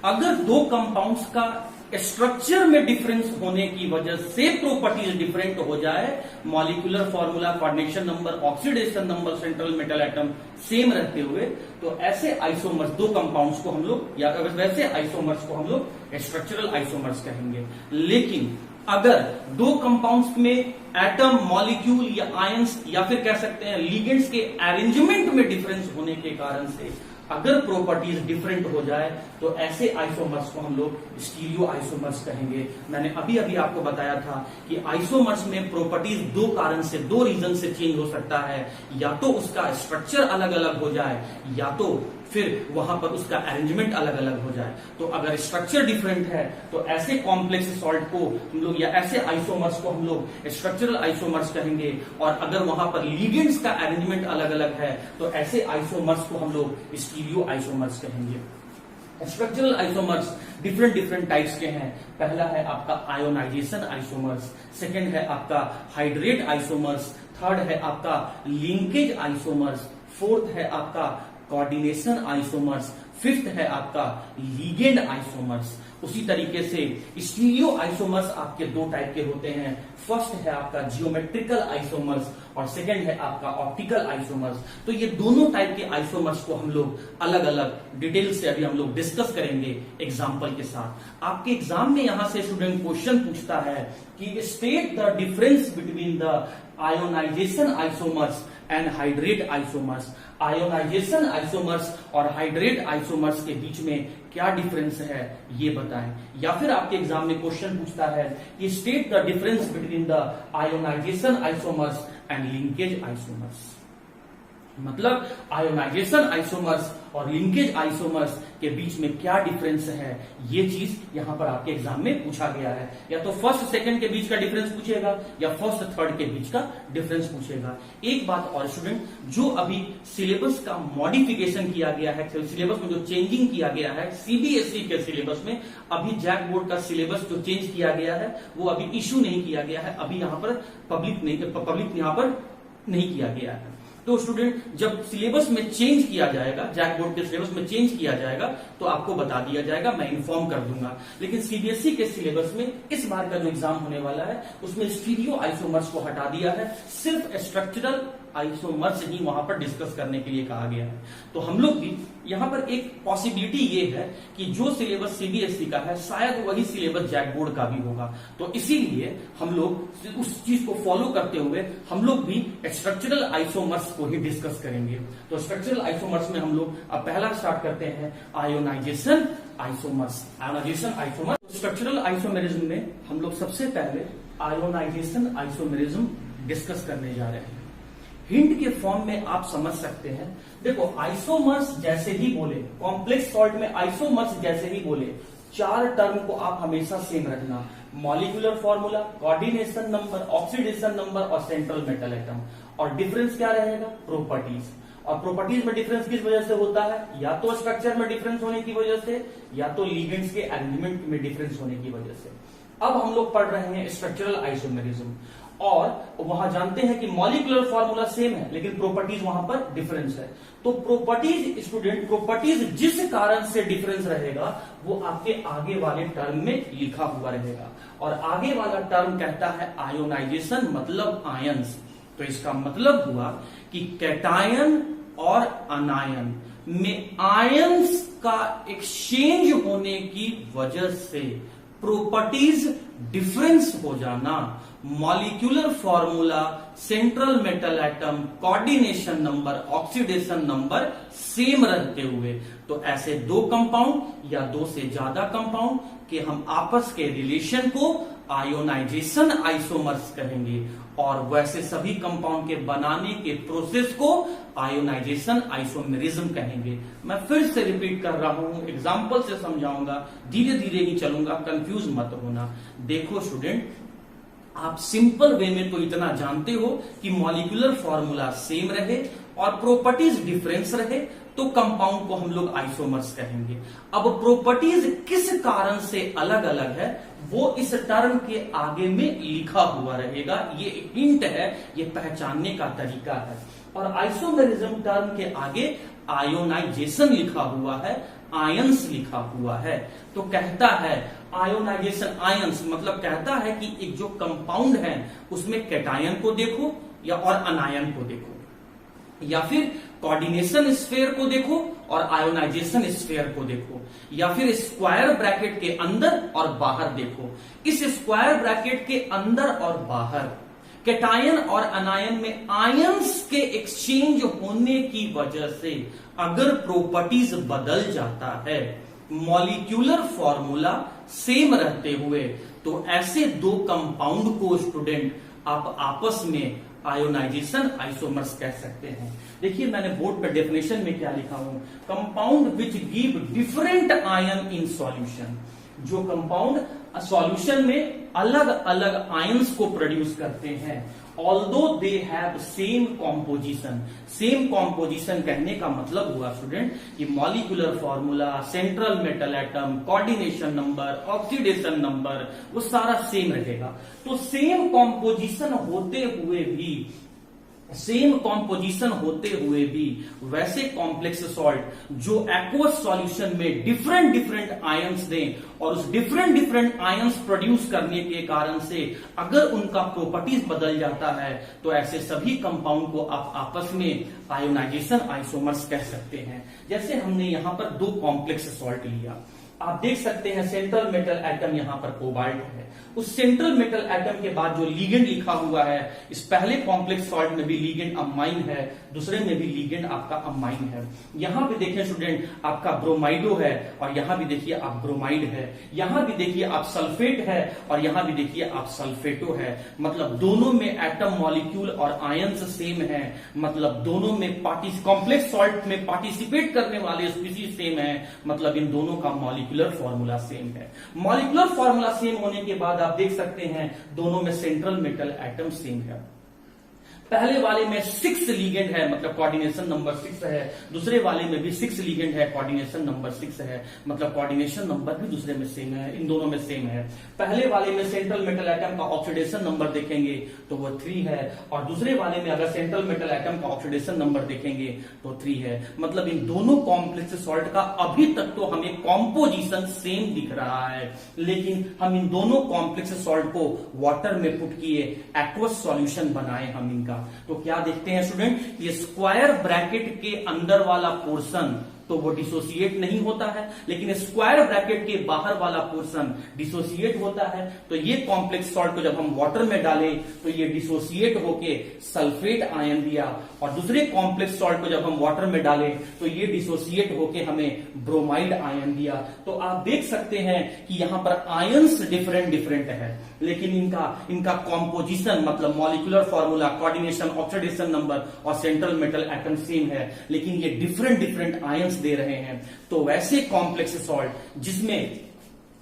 अगर दो कंपाउंड्स का स्ट्रक्चर में डिफरेंस होने की वजह से प्रॉपर्टीज डिफरेंट हो जाए, molecular formula, coordination number, oxidation number, central metal atom same रहते हुए, तो ऐसे आइसोमर्स दो कंपाउंड्स को हम लोग या वैसे आइसोमर्स को हम लोग स्ट्रक्चरल आइसोमर्स कहेंगे। लेकिन अगर दो कंपाउंड्स में एटम, मॉलिक्यूल या आयंस या फिर कह सकते हैं लिगेंड्स के अरेंजमेंट में डिफरेंस होने के कारण से अगर प्रॉपर्टीज डिफरेंट हो जाए तो ऐसे आइसोमर्स को हम लोग स्टीरियो आइसोमर्स कहेंगे। मैंने अभी अभी आपको बताया था कि आइसोमर्स में प्रॉपर्टीज दो कारण से, दो रीजन से चेंज हो सकता है, या तो उसका स्ट्रक्चर अलग अलग हो जाए या तो फिर वहां पर उसका अरेंजमेंट अलग अलग हो जाए। तो अगर स्ट्रक्चर डिफरेंट है तो ऐसे कॉम्प्लेक्स सॉल्ट को हम लोग या ऐसे आइसोमर्स को हम लोग स्ट्रक्चरल आइसोमर्स कहेंगे। और अगर वहां पर लिगेंड्स का अरेंजमेंट अलग अलग है तो ऐसे आइसोमर्स को हम लोग स्टीरियो आइसोमर्स कहेंगे। Structural isomers different different types के हैं। पहला है आपका आयोनाइजेशन आइसोमर्स, सेकेंड है आपका हाइड्रेट आइसोमर्स, थर्ड है आपका लिंकेज आइसोमर्स, फोर्थ है आपका कोऑर्डिनेशन आइसोमर्स, फिफ्थ है आपका लिगेंड आइसोमर्स। उसी तरीके से स्टीरियो आइसोमर्स आपके दो टाइप के होते हैं। फर्स्ट है आपका जियोमेट्रिकल आइसोमर्स और सेकंड है आपका ऑप्टिकल आइसोमर्स। तो ये दोनों टाइप के आइसोमर्स को हम लोग अलग अलग डिटेल से अभी हम लोग डिस्कस करेंगे एग्जाम्पल के साथ। आपके एग्जाम में यहां से स्टूडेंट क्वेश्चन पूछता है कि state the difference between the ionisation isomers and hydrate isomers. Ionisation isomers और हाइड्रेट आइसोमर्स के बीच में क्या डिफरेंस है ये बताएं। या फिर आपके एग्जाम में क्वेश्चन पूछता है कि state the difference between the ionisation isomers and linkage isomers. मतलब आयोनाइजेशन आइसोमर्स और लिंकेज आइसोमर्स के बीच में क्या डिफरेंस है, ये चीज यहां पर आपके एग्जाम में पूछा गया है। या तो फर्स्ट सेकंड के बीच का डिफरेंस पूछेगा या फर्स्ट थर्ड के बीच का डिफरेंस पूछेगा। एक बात और स्टूडेंट, जो अभी सिलेबस का मॉडिफिकेशन किया गया है, सिलेबस में जो चेंजिंग किया गया है सीबीएसई के सिलेबस में, अभी जैक बोर्ड का सिलेबस जो चेंज किया गया है वो अभी इश्यू नहीं किया गया है, अभी यहां पर पब्लिक यहां पर नहीं किया गया है। तो स्टूडेंट जब सिलेबस में चेंज किया जाएगा, जैक बोर्ड के सिलेबस में चेंज किया जाएगा तो आपको बता दिया जाएगा, मैं इन्फॉर्म कर दूंगा। लेकिन सीबीएसई के सिलेबस में इस बार का जो एग्जाम होने वाला है उसमें स्टीरियो आइसोमर्स को हटा दिया है, सिर्फ स्ट्रक्चरल आइसोमर्स ही वहां पर डिस्कस करने के लिए कहा गया है। तो हम लोग भी यहां पर एक पॉसिबिलिटी ये है कि जो सिलेबस सीबीएसई का है शायद वही सिलेबस जैक बोर्ड का भी होगा, तो इसीलिए हम लोग उस चीज को फॉलो करते हुए हम लोग भी स्ट्रक्चरल आइसोमर्स को ही डिस्कस करेंगे। तो स्ट्रक्चरल आइसोमर्स में हम लोग अब पहला स्टार्ट करते हैं ionisation isomers. Ionisation isomers structural isomerism में हम लोग सबसे पहले आयोनाइजेशन आइसोमेरिज्म डिस्कस करने जा रहे हैं। हिंट के फॉर्म में आप समझ सकते हैं। देखो आइसोमर्स जैसे ही बोले, कॉम्प्लेक्स सॉल्ट में आइसोमर्स जैसे ही बोले, चार टर्म को आप हमेशा सेम रखना। Molecular formula, coordination number, oxidation number और सेंट्रल मेटल एटम। और डिफरेंस क्या रहेगा? प्रॉपर्टीज। और प्रॉपर्टीज में डिफरेंस किस वजह से होता है? या तो स्ट्रक्चर में डिफरेंस होने की वजह से, या तो लिगेंड्स के एलिमेंट में डिफरेंस होने की वजह से। अब हम लोग पढ़ रहे हैं स्ट्रक्चरल आइसोमेरिज्म, और वहां जानते हैं कि मॉलिक्यूलर फॉर्मूला सेम है लेकिन प्रॉपर्टीज वहां पर डिफरेंस है। तो प्रॉपर्टीज स्टूडेंट, प्रॉपर्टीज जिस कारण से डिफरेंस रहेगा वो आपके आगे वाले टर्म में लिखा हुआ रहेगा। और आगे वाला टर्म कहता है आयोनाइजेशन, मतलब आयंस। तो इसका मतलब हुआ कि कैटायन और अनायन में आयंस का एक्सचेंज होने की वजह से प्रॉपर्टीज डिफरेंस हो जाना, molecular formula, central metal atom, coordination number, oxidation number same रहते हुए, तो ऐसे दो कंपाउंड या दो से ज्यादा कंपाउंड के हम आपस के रिलेशन को आयोनाइजेशन आइसोमर्स कहेंगे। और वैसे सभी कंपाउंड के बनाने के प्रोसेस को आयोनाइजेशन आइसोमेरिज्म कहेंगे। मैं फिर से रिपीट कर रहा हूं, एग्जांपल से समझाऊंगा, धीरे धीरे ही चलूंगा, कंफ्यूज मत होना। देखो स्टूडेंट, आप सिंपल वे में तो इतना जानते हो कि मॉलिक्यूलर फॉर्मूला सेम रहे और प्रॉपर्टीज डिफरेंस रहे तो कंपाउंड को हम लोग आइसोमर्स कहेंगे। अब प्रॉपर्टीज किस कारण से अलग अलग है वो इस टर्म के आगे में लिखा हुआ रहेगा। ये हिंट है, ये पहचानने का तरीका है। और आइसोमेरिज्म टर्म के आगे आयोनाइजेशन लिखा हुआ है, आयंस लिखा हुआ है। तो कहता है आयोनाइजेशन आयंस, मतलब कहता है कि एक जो कंपाउंड है उसमें कैटायन को देखो या और अनायन को देखो, या फिर कोऑर्डिनेशन स्फीयर को देखो और आयोनाइजेशन स्फीयर को देखो, या फिर स्क्वायर ब्रैकेट के अंदर और बाहर देखो। इस स्क्वायर ब्रैकेट के अंदर और बाहर कैटायन और अनायन में आयंस के एक्सचेंज होने की वजह से अगर प्रॉपर्टीज बदल जाता है, मॉलिक्यूलर फॉर्मूला सेम रहते हुए, तो ऐसे दो कंपाउंड को स्टूडेंट आप आपस में आयोनाइजेशन आइसोमर्स कह सकते हैं। देखिए मैंने बोर्ड पे डेफिनेशन में क्या लिखा हूं, compound which give different ion in solution. जो कंपाउंड सॉल्यूशन में अलग अलग आयंस को प्रोड्यूस करते हैं, although they have same composition. Same composition कहने का मतलब हुआ स्टूडेंट कि molecular formula, central metal atom, coordination number, oxidation number, वो सारा सेम रहेगा। तो सेम कॉम्पोजिशन होते हुए भी वैसे कॉम्प्लेक्स सॉल्ट जो एक्वस सॉल्यूशन में डिफरेंट डिफरेंट आयंस दें और उस डिफरेंट आयंस प्रोड्यूस करने के कारण से अगर उनका प्रॉपर्टीज बदल जाता है, तो ऐसे सभी कंपाउंड को आप आपस में आयोनाइजेशन आइसोमर्स कह सकते हैं। जैसे हमने यहां पर दो कॉम्प्लेक्स सॉल्ट लिया, आप देख सकते हैं सेंट्रल मेटल एटम यहां पर कोबाल्ट है। उस सेंट्रल मेटल एटम के बाद जो लीगेंड लिखा हुआ है, इस पहले कॉम्प्लेक्स सॉल्ट में भी लीगेंड अमाइन है, दूसरे में भी लीगेंड आपका अमाइन है। यहां पे देखिए स्टूडेंट आपका ब्रोमाइडो है और यहां भी देखिए आप ब्रोमाइड है, यहां भी देखिए आप सल्फेट है और यहां भी देखिए आप सल्फेटो है। मतलब दोनों में एटम, मॉलिक्यूल और आयंस सेम है। मतलब दोनों में कॉम्प्लेक्स सॉल्ट में पार्टिसिपेट करने वाले स्पीसीज सेम है। मतलब इन दोनों का मॉलिक्यूलर फॉर्मूला सेम है। मॉलिक्यूलर फॉर्मूला सेम होने के बाद आप देख सकते हैं दोनों में सेंट्रल मेटल एटम सेम है। पहले वाले में 6 लीगेंड है, मतलब कोऑर्डिनेशन नंबर 6 है। दूसरे वाले में भी 6 लीगेंड है, कोऑर्डिनेशन नंबर 6 है। मतलब कोऑर्डिनेशन नंबर भी दूसरे में सेम है, इन दोनों में सेम है। पहले वाले में सेंट्रल मेटल एटम का ऑक्सीडेशन नंबर देखेंगे तो वो 3 है, और दूसरे वाले में अगर सेंट्रल मेटल एटम का ऑक्सीडेशन नंबर देखेंगे तो 3 है। मतलब इन दोनों कॉम्प्लेक्स सॉल्ट का अभी तक तो हमें कॉम्पोजिशन सेम दिख रहा है, लेकिन हम इन दोनों कॉम्प्लेक्स सॉल्ट को वाटर में पुट किए, एक्वस सॉल्यूशन बनाए हम इनका, तो क्या देखते हैं स्टूडेंट, ये स्क्वायर ब्रैकेट के अंदर वाला पोर्शन तो वो डिसोसिएट नहीं होता है, लेकिन स्क्वायर ब्रैकेट के बाहर वाला पोर्शन डिसोसिएट होता है। तो ये कॉम्प्लेक्स सॉल्ट को जब हम वाटर में डालें तो ये डिसोसिएट होके सल्फेट आयन दिया, और दूसरे कॉम्प्लेक्स सॉल्ट को जब हम वाटर में डालें तो ये डिसोसिएट होके हमें ब्रोमाइड आयन दिया। तो आप देख सकते हैं कि यहां पर आयंस डिफरेंट है, लेकिन इनका कॉम्पोजिशन मतलब molecular formula, coordination, oxidation number और सेंट्रल मेटल एटम सेम है, लेकिन ये डिफरेंट आयंस दे रहे हैं। तो वैसे कॉम्प्लेक्स सॉल्ट जिसमें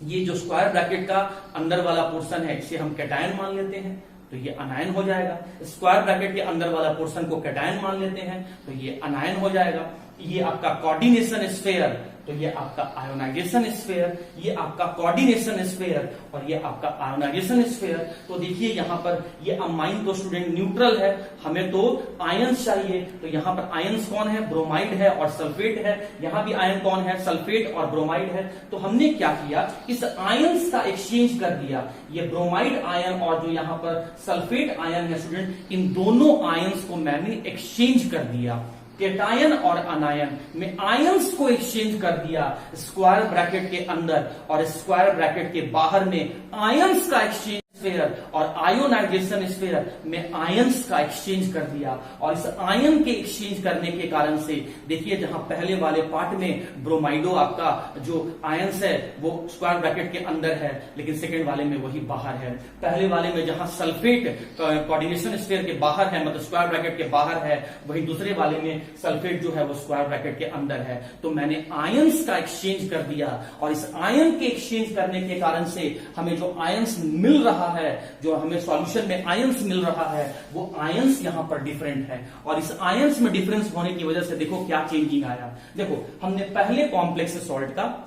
ये जो स्क्वायर ब्रैकेट का अंदर वाला पोर्शन है इसे हम कैटायन मान लेते हैं तो ये अनायन हो जाएगा, स्क्वायर ब्रैकेट के अंदर वाला पोर्शन को कैटायन मान लेते हैं तो ये अनायन हो जाएगा। ये आपका कोऑर्डिनेशन स्फीयर तो ये आपका आयोनाइजेशन स्फीयर, ये आपका कोऑर्डिनेशन स्फीयर और ये आपका आयोनाइजेशन स्फीयर। तो देखिए यहां पर ये अमाइन तो स्टूडेंट न्यूट्रल है, हमें तो आयंस चाहिए, तो यहां पर आयंस कौन है, ब्रोमाइड है और सल्फेट है। यहां भी आयन कौन है, सल्फेट और ब्रोमाइड है। तो हमने क्या किया, इस आयंस का एक्सचेंज कर दिया। ये ब्रोमाइड आयन और जो यहां पर सल्फेट आयन है स्टूडेंट, इन दोनों आयंस को मैंने एक्सचेंज कर दिया। कैटायन और अनायन में आयंस को एक्सचेंज कर दिया स्क्वायर ब्रैकेट के अंदर, और स्क्वायर ब्रैकेट के बाहर में आयंस का एक्सचेंज स्फीयर और आयोनाइजेशन स्फीयर में आयंस का एक्सचेंज कर दिया। और इस आयन के एक्सचेंज करने के कारण से देखिए जहां पहले वाले पार्ट में ब्रोमाइडो आपका जो आयंस है वो स्क्वायर ब्रैकेट के अंदर है, लेकिन सेकेंड वाले में वही बाहर है। पहले वाले में जहां सल्फेट कोऑर्डिनेशन स्फीयर के बाहर है मतलब स्क्वायर ब्रैकेट के बाहर है, वही दूसरे वाले में सल्फेट जो है वो स्क्वायर ब्रैकेट के अंदर है। तो मैंने आयंस का एक्सचेंज कर दिया, और इस आयन के एक्सचेंज करने के कारण से हमें जो आयंस मिल रहा है, जो हमें सॉल्यूशन में आयंस मिल रहा है, वो आयंस यहां पर डिफरेंट है। और इस आयंस में डिफरेंस होने की वजह से देखो क्या चेंजिंग आया। देखो हमने पहले कॉम्प्लेक्स सॉल्ट का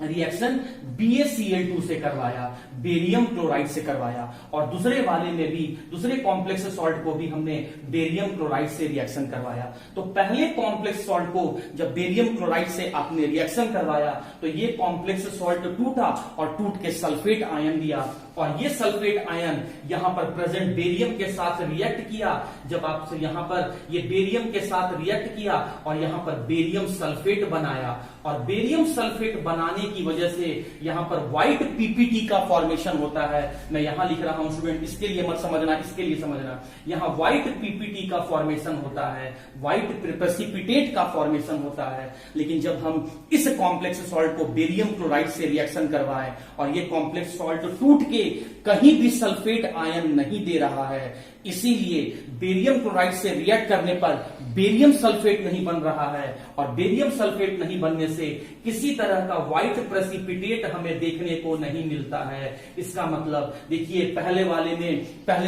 रिएक्शन BaCl2 से करवाया, बेरियम क्लोराइड से करवाया, और दूसरे वाले में भी दूसरे कॉम्प्लेक्स सॉल्ट को भी हमने बेरियम क्लोराइड से रिएक्शन करवाया। तो पहले कॉम्प्लेक्स सॉल्ट को जब बेरियम क्लोराइड से आपने रिएक्शन करवाया तो ये कॉम्प्लेक्स सॉल्ट टूटा और टूट के सल्फेट आयन दिया, और ये सल्फेट आयन यहां पर प्रेजेंट बेरियम के साथ रिएक्ट किया। जब आपसे यहां पर ये बेरियम के साथ रिएक्ट किया और यहां पर बेरियम सल्फेट बनाया, और बेरियम सल्फेट बनाने की वजह से यहां पर व्हाइट पीपीटी का फॉर्मेशन होता है। मैं यहां लिख रहा हूं स्टूडेंट, इसके लिए मत समझना, इसके लिए समझना। यहां व्हाइट पीपीटी का फॉर्मेशन होता है, व्हाइट प्रेसिपिटेट का फॉर्मेशन होता है। लेकिन जब हम इस कॉम्प्लेक्स सॉल्ट को बेरियम क्लोराइड से रिएक्शन करवाएं और ये कॉम्प्लेक्स सॉल्ट टूट के कहीं भी सल्फेट आयन नहीं दे रहा है, इसीलिए बेरियम क्लोराइड से रिएक्ट करने पर बेरियम सल्फेट नहीं बन रहा है, और बेरियम सल्फेट नहीं बनने से किसी तरह का व्हाइट प्रेसिपिटेट हमें देखने को नहीं मिलता है। इसका मतलब देखिए पहले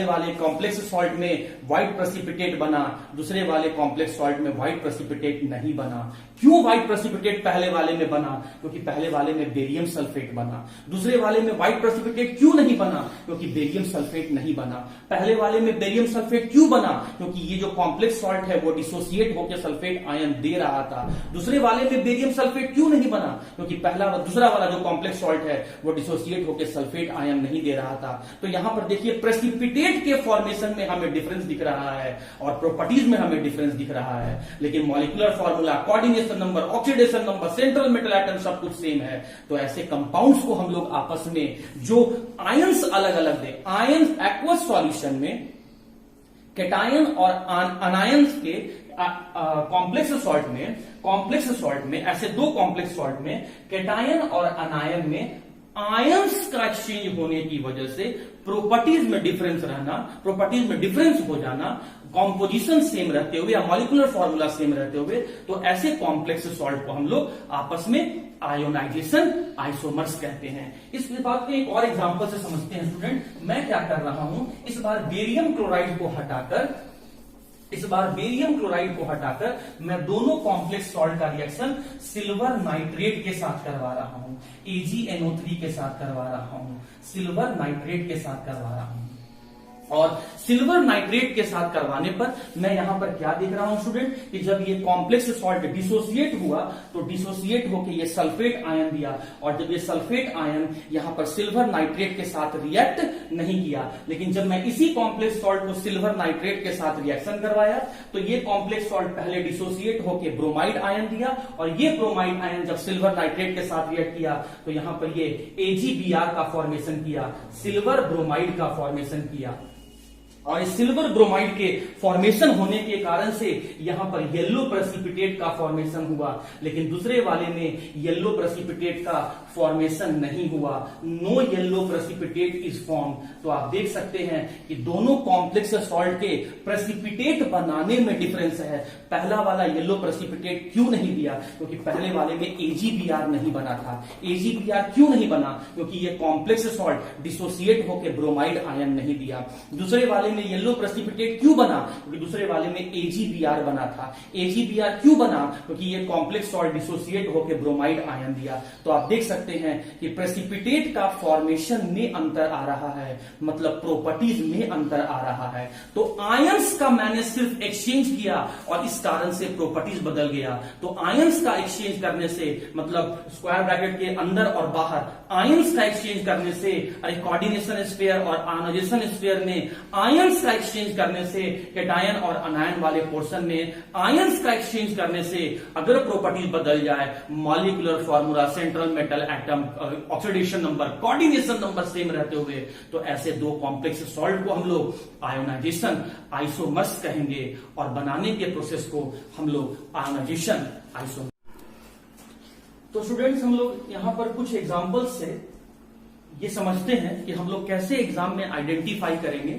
वाले कॉम्प्लेक्स सॉल्ट में व्हाइट प्रेसिपिटेट बना, दूसरे वाले कॉम्प्लेक्स सॉल्ट में व्हाइट प्रेसिपिटेट नहीं बना। क्यों व्हाइट प्रेसिपिटेट पहले वाले में बना? क्योंकि पहले वाले में बेरियम सल्फेट बना। दूसरे वाले में व्हाइट प्रेसिपिटेट क्यों नहीं बना? क्योंकि बेरियम सल्फेट नहीं बना। पहले वाले में बेरियम सल्फेट क्यों बना? क्योंकि ये जो कॉम्प्लेक्स सॉल्ट है वो डिसोसिएट होकर सल्फेट आयन दे रहा था। दूसरे वाले में बेरियम सल्फेट क्यों नहीं बना? क्योंकि दूसरा वाला जो कॉम्प्लेक्स सॉल्ट है वो डिसोसिएट होकर सल्फेट आयन नहीं दे रहा था। तो यहां पर देखिए प्रेसिपिटेट के फॉर्मेशन में हमें डिफरेंस दिख रहा है और प्रॉपर्टीज में हमें डिफरेंस दिख रहा है, लेकिन molecular formula, coordination number, oxidation number, central metal atom सब कुछ सेम है। तो ऐसे कंपाउंड्स को हम लोग आपस में जो आयंस अलग अलग दे, आयंस एक्वस सॉल्यूशन में कैटायन और अनायंस के कॉम्प्लेक्स सॉल्ट में ऐसे दो कॉम्प्लेक्स सॉल्ट में कैटायन और अनायन में आयंस का एक्सचेंज होने की वजह से प्रॉपर्टीज में डिफरेंस हो जाना, कॉम्पोजिशन सेम रहते हुए या मॉलिक्यूलर फॉर्मूला सेम रहते हुए, तो ऐसे कॉम्प्लेक्स सॉल्ट को हम लोग आपस में आयोनाइजेशन आइसोमर्स कहते हैं। इस बात को एक और एग्जांपल से समझते हैं स्टूडेंट। मैं क्या कर रहा हूं, इस बार बेरियम क्लोराइड को हटाकर मैं दोनों कॉम्प्लेक्स सॉल्ट का रिएक्शन सिल्वर नाइट्रेट के साथ करवा रहा हूं, AgNO3 के साथ करवा रहा हूं, सिल्वर नाइट्रेट के साथ करवा रहा हूं। और सिल्वर नाइट्रेट के साथ करवाने पर मैं यहां पर क्या देख रहा हूं स्टूडेंट कि जब ये कॉम्प्लेक्स सॉल्ट डिसोसिएट हुआ तो डिसोसिएट होकर ये सल्फेट आयन दिया, और जब ये सल्फेट आयन यहां पर सिल्वर नाइट्रेट के साथ रिएक्ट नहीं किया, लेकिन जब मैं इसी कॉम्प्लेक्स सॉल्ट को सिल्वर नाइट्रेट के साथ रिएक्शन करवाया तो ये कॉम्प्लेक्स सॉल्ट पहले डिसोसिएट होकर ब्रोमाइड आयन दिया, और ये ब्रोमाइड आयन जब सिल्वर नाइट्रेट के साथ रिएक्ट किया तो यहां पर ये AgBr का फॉर्मेशन किया, सिल्वर ब्रोमाइड का फॉर्मेशन किया। और इस सिल्वर ब्रोमाइड के फॉर्मेशन होने के कारण से यहां पर येलो प्रेसिपिटेट का फॉर्मेशन हुआ, लेकिन दूसरे वाले में येलो प्रेसिपिटेट का फॉर्मेशन नहीं हुआ, no yellow precipitate is form. तो आप देख सकते हैं कि दोनों कॉम्प्लेक्स सॉल्ट के प्रेसिपिटेट बनाने में डिफरेंस है। पहला वाला येलो प्रेसिपिटेट क्यों नहीं दिया? क्योंकि पहले वाले में AgBr नहीं बना था। AgBr क्यों नहीं बना? क्योंकि ये कॉम्प्लेक्स सॉल्ट डिसोसिएट होकर ब्रोमाइड आयन नहीं दिया। दूसरे वाले में येलो प्रेसिपिटेट क्यों बना? क्योंकि दूसरे वाले में AgBr बना था। AgBr क्यों बना? क्योंकि ये कॉम्प्लेक्स सॉल्ट डिसोसिएट होकर ब्रोमाइड आयन दिया। तो आप देख सकते हैं कि प्रेसिपिटेट का फॉर्मेशन में अंतर आ रहा है, मतलब प्रॉपर्टीज में अंतर आ रहा है। तो आयंस का मैंने सिर्फ एक्सचेंज किया और इस कारण से प्रॉपर्टीज बदल गया। तो आयंस का एक्सचेंज करने से, मतलब स्क्वायर ब्रैकेट के अंदर और बाहर आयंस का एक्सचेंज करने से, कोऑर्डिनेशन स्फीयर और आयोनाइजेशन स्फीयर में आयंस का एक्सचेंज करने से, कैटायन और अनायन वाले पोर्शन में आयंस का एक्सचेंज करने से अगर प्रॉपर्टीज बदल जाए, molecular formula, central metal atom, oxidation number, coordination number same रहते हुए, तो ऐसे दो कॉम्प्लेक्स सॉल्ट को हम लोग आयोनाइजेशन आइसोमर्स कहेंगे, और बनाने के प्रोसेस को हम लोग आयोनाइजेशन आइसोमर्स। तो स्टूडेंट्स, हम लोग यहां पर कुछ एग्जांपल्स से ये समझते हैं कि हम लोग कैसे एग्जाम में आइडेंटिफाई करेंगे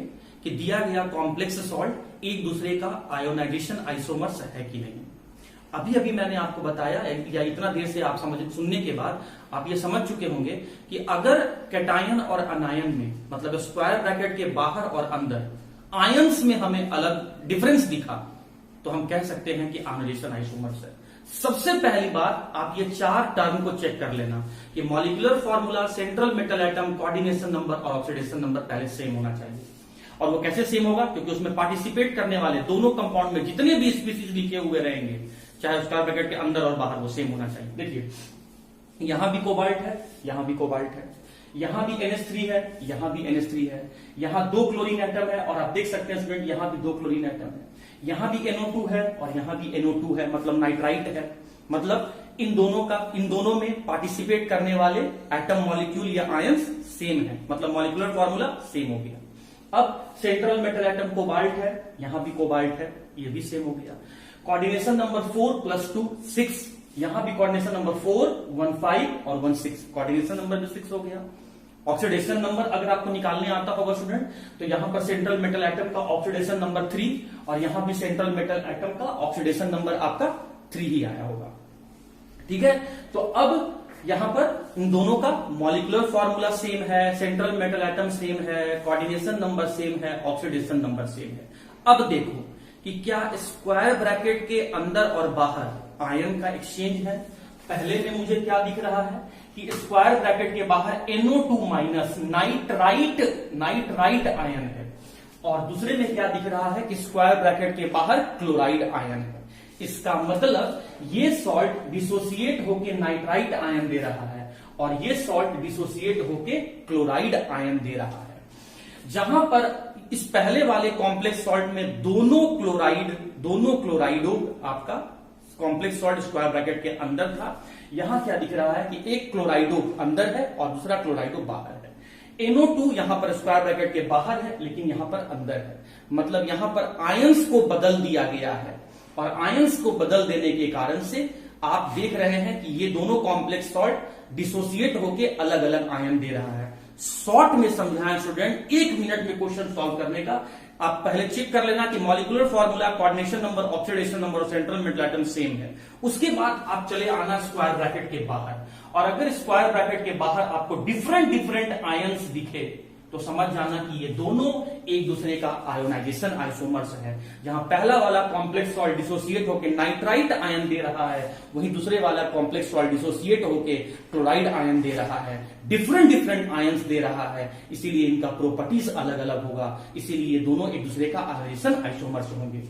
कि दिया गया कॉम्प्लेक्स सॉल्ट एक दूसरे का आयोनाइजेशन आइसोमर्स है कि नहीं। अभी अभी मैंने आपको बताया, या इतना देर से आप सुनने के बाद आप ये समझ चुके होंगे कि अगर कैटायन और अनायन में, मतलब स्क्वायर ब्रैकेट के बाहर और अंदर आयंस में हमें अलग डिफरेंस दिखा तो हम कह सकते हैं कि आयोनाइजेशन आइसोमर्स है। सबसे पहली बात, आप ये चार टर्म को चेक कर लेना कि molecular formula, central metal atom, coordination number और ऑक्सीडेशन नंबर पहले सेम होना चाहिए। और वो कैसे सेम होगा? क्योंकि उसमें पार्टिसिपेट करने वाले दोनों कंपाउंड में जितने भी स्पीसीज लिखे हुए रहेंगे, चाहे स्क्वायर ब्रैकेट के अंदर और बाहर, वो सेम होना चाहिए। देखिए, यहां भी कोबाल्ट है, यहां भी कोबाल्ट है, यहां भी NH3 है, यहां भी NH3 है, यहां दो क्लोरीन एटम है, और आप देख सकते हैं स्टूडेंट यहां भी दो क्लोरीन एटम है, यहां भी NO2 है और यहां भी NO2 है, मतलब नाइट्राइट है। मतलब इन दोनों में पार्टिसिपेट करने वाले एटम, मॉलिक्यूल या आयंस सेम है, मतलब मॉलिक्यूलर फॉर्मूला सेम हो गया। अब सेंट्रल मेटल एटम कोबाल्ट है, यहां भी कोबाल्ट है, ये भी सेम हो गया। कोऑर्डिनेशन नंबर 4 + 2 6, यहां भी कोऑर्डिनेशन नंबर 4 1 5 और 1 6, कोऑर्डिनेशन नंबर भी 6 हो गया। ऑक्सीडेशन नंबर अगर आपको निकालने आता होगा स्टूडेंट, तो यहां पर सेंट्रल मेटल एटम का ऑक्सीडेशन नंबर 3 और यहां भी सेंट्रल मेटल एटम का ऑक्सीडेशन नंबर आपका 3 ही आया होगा। ठीक है, तो अब यहां पर इन दोनों का मॉलिक्यूलर फॉर्मूला सेम है, सेंट्रल मेटल एटम सेम है, कोऑर्डिनेशन नंबर सेम है, ऑक्सीडेशन नंबर सेम है। अब देखो कि क्या स्क्वायर ब्रैकेट के अंदर और बाहर आयन का एक्सचेंज है। पहले में मुझे क्या दिख रहा है कि स्क्वायर ब्रैकेट के बाहर NO2- नाइट्राइट आयन है, और दूसरे में क्या दिख रहा है कि स्क्वायर ब्रैकेट के बाहर क्लोराइड आयन है। इसका मतलब ये सॉल्ट डिसोसिएट होके नाइट्राइट आयन दे रहा है और ये सॉल्ट डिसोसिएट होके क्लोराइड आयन दे रहा है। जहां पर इस पहले वाले कॉम्प्लेक्स सॉल्ट में दोनों क्लोराइडो आपका कॉम्प्लेक्स सॉल्ट स्क्वायर ब्रैकेट के अंदर था, यहां क्या दिख रहा है कि एक क्लोराइडो अंदर है और दूसरा क्लोराइडो बाहर है। NO2 यहां पर स्क्वायर ब्रैकेट के बाहर है लेकिन यहां पर अंदर है, मतलब यहां पर आयंस को बदल दिया गया है, और आयंस को बदल देने के कारण से आप देख रहे हैं कि ये दोनों कॉम्प्लेक्स सॉल्ट डिसोसिएट होके अलग अलग आयन दे रहा है। शॉर्ट में समझाएं स्टूडेंट, 1 मिनट में क्वेश्चन सॉल्व करने का। आप पहले चेक कर लेना कि molecular formula, coordination number, oxidation number और सेंट्रल मेटल एटम सेम है। उसके बाद आप चले आना स्क्वायर ब्रैकेट के बाहर, और अगर स्क्वायर ब्रैकेट के बाहर आपको डिफरेंट आयंस दिखे तो समझ जाना कि ये दोनों एक दूसरे का आयोनाइजेशन आइसोमर्स है। जहां पहला वाला कॉम्प्लेक्स सॉल्ट डिसोसिएट होकर नाइट्राइट आयन दे रहा है, वहीं दूसरे वाला कॉम्प्लेक्स सॉल्ट डिसोसिएट होकर क्लोराइड आयन दे रहा है। डिफरेंट आयंस दे रहा है, इसीलिए इनका प्रॉपर्टीज अलग अलग होगा, इसीलिए ये दोनों एक दूसरे का आयोनाइजेशन आइसोमर्स होंगे।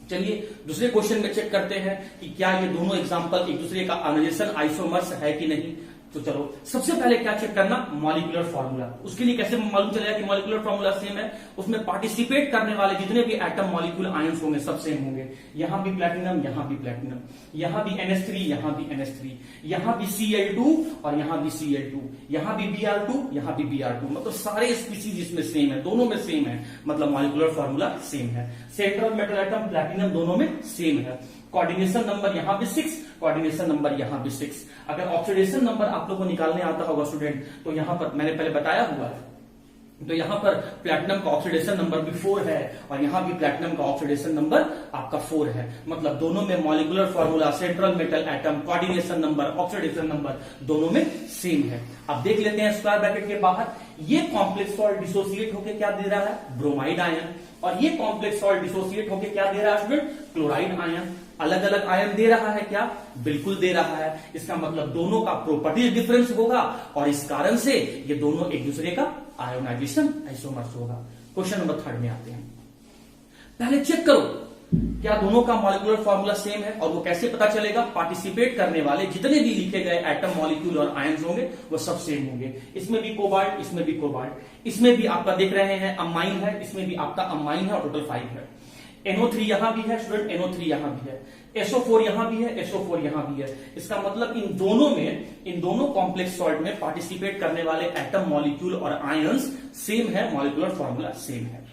चलिए दूसरे क्वेश्चन में चेक करते हैं कि क्या ये दोनों एग्जांपल एक दूसरे का आयोनाइजेशन आइसोमर्स है कि नहीं। तो चलो सबसे पहले क्या चेक करना, मॉलिक्यूलर फॉर्मूला। उसके लिए कैसे मालूम चलेगा कि मॉलिक्यूलर फॉर्मूला सेम है, उसमें पार्टिसिपेट करने वाले जितने भी एटम मॉलिक्यूल आयंस होंगे सब सेम होंगे। यहां भी प्लैटिनम, यहां भी प्लैटिनम, यहां भी NH3, यहां भी NH3, यहां भी Cl2 और यहां भी Cl2, यहां भी Br2, यहां भी Br2, मतलब सारे स्पीसीज इसमें सेम है, दोनों में सेम है, मतलब मॉलिक्यूलर फॉर्मूला सेम है। सेंट्रल मेटल एटम प्लैटिनम दोनों में सेम है। कोऑर्डिनेशन नंबर यहां भी 6, कोऑर्डिनेशन नंबर यहां भी 6। अगर ऑक्सीडेशन नंबर आप लोग को निकालने आता होगा स्टूडेंट, तो यहां पर मैंने पहले बताया हुआ है, तो यहां पर प्लैटिनम का ऑक्सीडेशन नंबर भी 4 है और यहां भी प्लैटिनम का ऑक्सीडेशन नंबर आपका 4 है, मतलब दोनों में molecular formula, central metal atom, coordination number, oxidation number दोनों में सेम है। अब देख लेते हैं स्क्वायर ब्रैकेट के बाहर, ये कॉम्प्लेक्स सॉल्ट डिसोसिएट होकर क्या दे रहा है, ब्रोमाइड आयन, और ये कॉम्प्लेक्स सॉल्ट डिसोसिएट होकर क्या दे रहा है स्टूडेंट, क्लोराइड आयन। अलग अलग आयन दे रहा है क्या, बिल्कुल दे रहा है। इसका मतलब दोनों का प्रॉपर्टीज डिफरेंस होगा और इस कारण से ये दोनों एक दूसरे का आयोनाइजेशन आइसोमर्स होगा। क्वेश्चन नंबर 3 में आते हैं। पहले चेक करो क्या दोनों का मॉलिक्यूलर फॉर्मूला सेम है, और वो कैसे पता चलेगा, पार्टिसिपेट करने वाले जितने भी लिखे गए एटम मॉलिक्यूल और आयंस होंगे वो सब सेम होंगे। इसमें भी कोबाल्ट, इसमें भी कोबाल्ट, इसमें भी आपका देख रहे हैं अमाइन है, इसमें भी आपका अमाइन है और टोटल 5 है। NO3 यहां भी है स्टूडेंट, NO3 यहां भी है, SO4 यहां भी है, SO4 यहां भी है। इसका मतलब इन दोनों कॉम्प्लेक्स सॉल्ट में पार्टिसिपेट करने वाले एटम मॉलिक्यूल और आयंस सेम है, मॉलिक्यूलर फॉर्मूला सेम है।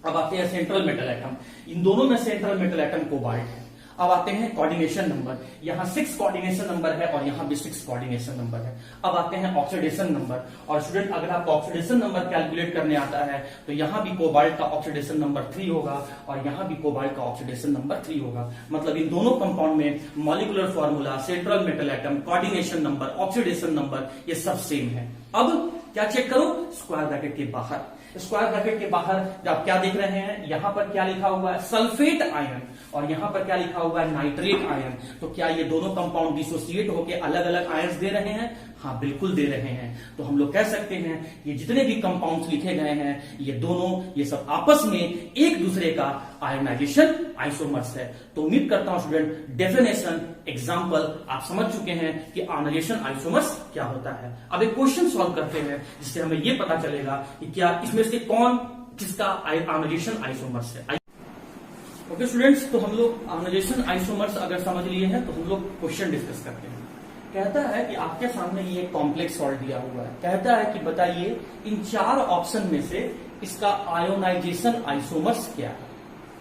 अब आते हैं सेंट्रल मेटल एटम, इन दोनों में सेंट्रल मेटल एटम कोबाल्ट है। अब आते हैं कोऑर्डिनेशन नंबर, यहां 6 कोऑर्डिनेशन नंबर है और यहां भी 6 कोऑर्डिनेशन नंबर है। अब आते हैं ऑक्सीडेशन नंबर, और स्टूडेंट अगर आपको ऑक्सीडेशन नंबर कैलकुलेट करने आता है तो यहां भी कोबाल्ट का ऑक्सीडेशन नंबर 3 होगा और यहां भी कोबाल्ट का ऑक्सीडेशन नंबर 3 होगा, मतलब इन दोनों कंपाउंड में molecular formula, central metal atom, coordination number, oxidation number ये सब सेम है। अब क्या चेक करो, स्क्वायर ब्रैकेट के बाहर, स्क्वायर ब्रैकेट के बाहर आप क्या देख रहे हैं, यहां पर क्या लिखा हुआ है, सल्फेट आयन, और यहां पर क्या लिखा हुआ है, नाइट्रेट आयन। तो क्या ये दोनों कंपाउंड डिसोसिएट होकर अलग अलग आयंस दे रहे हैं, हाँ बिल्कुल दे रहे हैं। तो हम लोग कह सकते हैं ये जितने भी कंपाउंड्स लिखे गए हैं ये दोनों, ये सब आपस में एक दूसरे का आयोनाइजेशन आइसोमर्स है। तो उम्मीद करता हूं स्टूडेंट डेफिनेशन, एग्जांपल आप समझ चुके हैं कि आयोनाइजेशन आइसोमर्स क्या होता है। अब एक क्वेश्चन सॉल्व करते हैं जिससे हमें ये पता चलेगा कि क्या इसमें से कौन किसका आयोनाइजेशन आइसोमर्स है। ओके स्टूडेंट्स, तो हम लोग आयोनाइजेशन आइसोमर्स अगर समझ लिए हैं तो हम लोग क्वेश्चन डिस्कस करते हैं। कहता है कि आपके सामने ये कॉम्प्लेक्स सॉल्ट दिया हुआ है, कहता है कि बताइए इन 4 ऑप्शन में से इसका आयोनाइजेशन आइसोमर्स क्या है।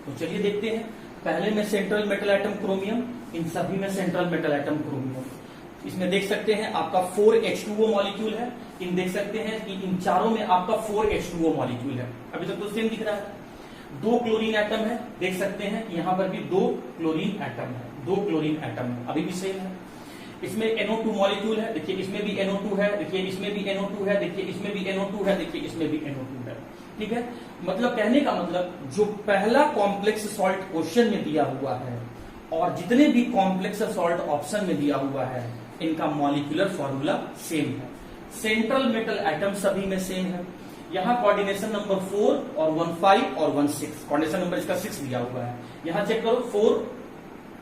तो चलिए देखते हैं। पहले में सेंट्रल मेटल एटम क्रोमियम, इन सभी में सेंट्रल मेटल एटम क्रोमियम। इसमें देख सकते हैं आपका 4H2O मॉलिक्यूल है, इन देख सकते हैं कि इन चारों में आपका 4H2O मॉलिक्यूल है। अभी तक तो सेम दिख रहा है। 2 क्लोरीन एटम है, देख सकते हैं कि यहां पर भी 2 क्लोरीन एटम है, 2 क्लोरीन एटम है, अभी भी सेम है। इसमें NO2 मॉलिक्यूल है, देखिए इसमें भी NO2 है, देखिए इसमें भी NO2 है, देखिए इसमें भी NO2 है, देखिए इसमें भी NO2 है। ठीक है, मतलब कहने का मतलब जो पहला कॉम्प्लेक्स सॉल्ट क्वेश्चन में दिया हुआ है और जितने भी कॉम्प्लेक्स सॉल्ट ऑप्शन में दिया हुआ है इनका मॉलिक्यूलर फॉर्मूला सेम है। सेंट्रल मेटल एटम सभी में सेम है। यहाँ कोऑर्डिनेशन नंबर 4 और 1 5 और 1 6, कोऑर्डिनेशन नंबर इसका 6 दिया हुआ है। यहाँ चेक करो 4